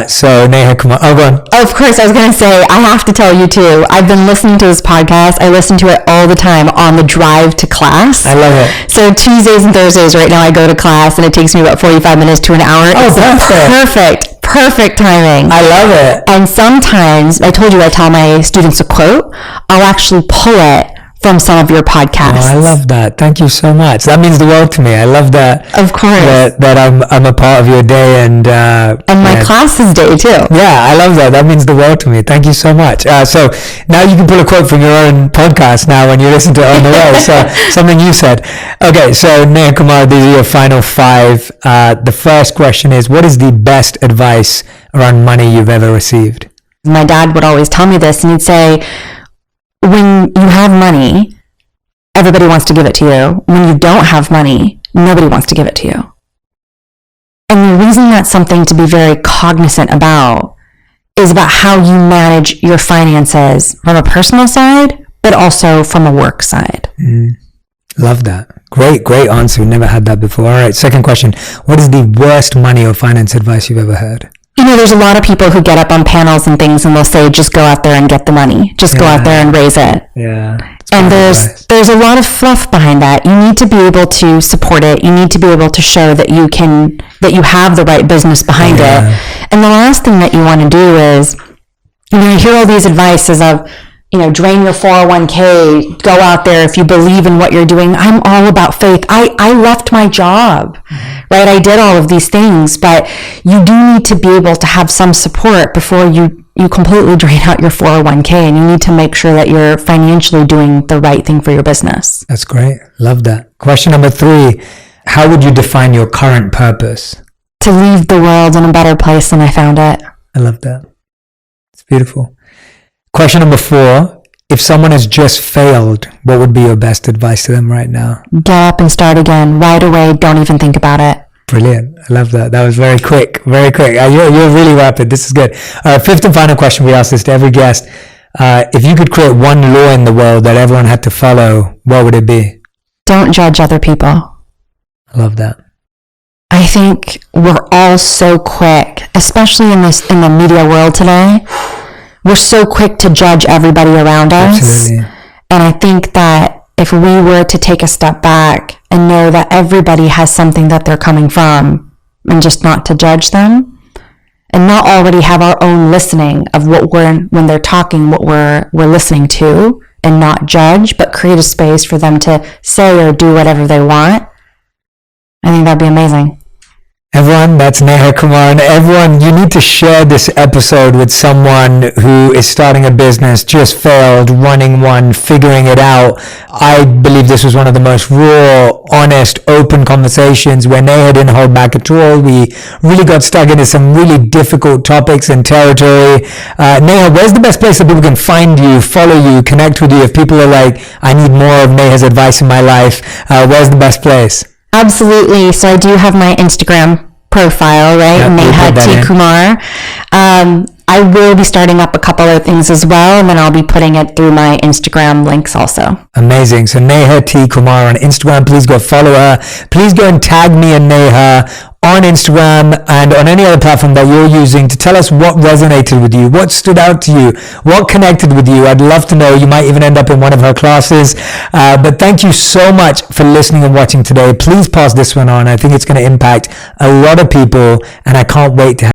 So Neha, come on. Oh, go on. Of course, I was going to say, I have to tell you too, I've been listening to this podcast. I listen to it all the time on the drive to class. I love it. So Tuesdays and Thursdays right now I go to class and it takes me about 45 minutes to an hour. Oh, it's perfect timing. I love it. And sometimes, I told you I tell my students a quote, I'll actually pull it from some of your podcasts. Oh, I love that. Thank you so much. That means the world to me. I love that. Of course. That I'm a part of your day and my class's day too. Yeah, I love that. That means the world to me. Thank you so much. So now you can pull a quote from your own podcast now when you listen to it on the way. So something you said. Okay, so Neha Kumar, these are your final 5. The first question is, what is the best advice around money you've ever received? My dad would always tell me this, and he'd say, when you have money, everybody wants to give it to you. When you don't have money, nobody wants to give it to you. And the reason that's something to be very cognizant about is about how you manage your finances from a personal side, but also from a work side. Love that. Great answer. Never had that before. All right, second question. What is the worst money or finance advice you've ever heard? You know, there's a lot of people who get up on panels and things and they'll say, just go out there and get the money. Just go out there and raise it. Yeah. And there's a lot of fluff behind that. You need to be able to support it. You need to be able to show that you have the right business behind it. And the last thing that you want to do is, you know, you hear all these advices of, you know, drain your 401k, go out there if you believe in what you're doing. I'm all about faith. I left my job, right? I did all of these things, but you do need to be able to have some support before you completely drain out your 401k, and you need to make sure that you're financially doing the right thing for your business. That's great. Love that. Question number 3, how would you define your current purpose? To leave the world in a better place than I found it. I love that. It's beautiful. Question number 4, if someone has just failed, what would be your best advice to them right now? Get up and start again right away. Don't even think about it. Brilliant. I love that. That was very quick. Very quick. You're really rapid. This is good. All right, 5th and final question. We ask this to every guest. If you could create one law in the world that everyone had to follow, what would it be? Don't judge other people. I love that. I think we're all so quick, especially in the media world today. We're so quick to judge everybody around us. Absolutely. And I think that if we were to take a step back and know that everybody has something that they're coming from, and just not to judge them, and not already have our own listening of when they're talking, what we're listening to, and not judge, but create a space for them to say or do whatever they want, I think that'd be amazing. Everyone, that's Neha Kumar. And everyone, you need to share this episode with someone who is starting a business, just failed, running one, figuring it out. I believe this was one of the most raw, honest, open conversations where Neha didn't hold back at all. We really got stuck into some really difficult topics and territory. Neha, where's the best place that people can find you, follow you, connect with you? If people are like, I need more of Neha's advice in my life, where's the best place? Absolutely. So I do have my Instagram profile, right? Yep, Neha T. Kumar. I will be starting up a couple of things as well, and then I'll be putting it through my Instagram links also. Amazing. So Neha T. Kumar on Instagram. Please go follow her. Please go and tag me and Neha on Instagram and on any other platform that you're using to tell us what resonated with you, what stood out to you, what connected with you. I'd love to know. You might even end up in one of her classes. But thank you so much for listening and watching today. Please pass this one on. I think it's going to impact a lot of people, and I can't wait to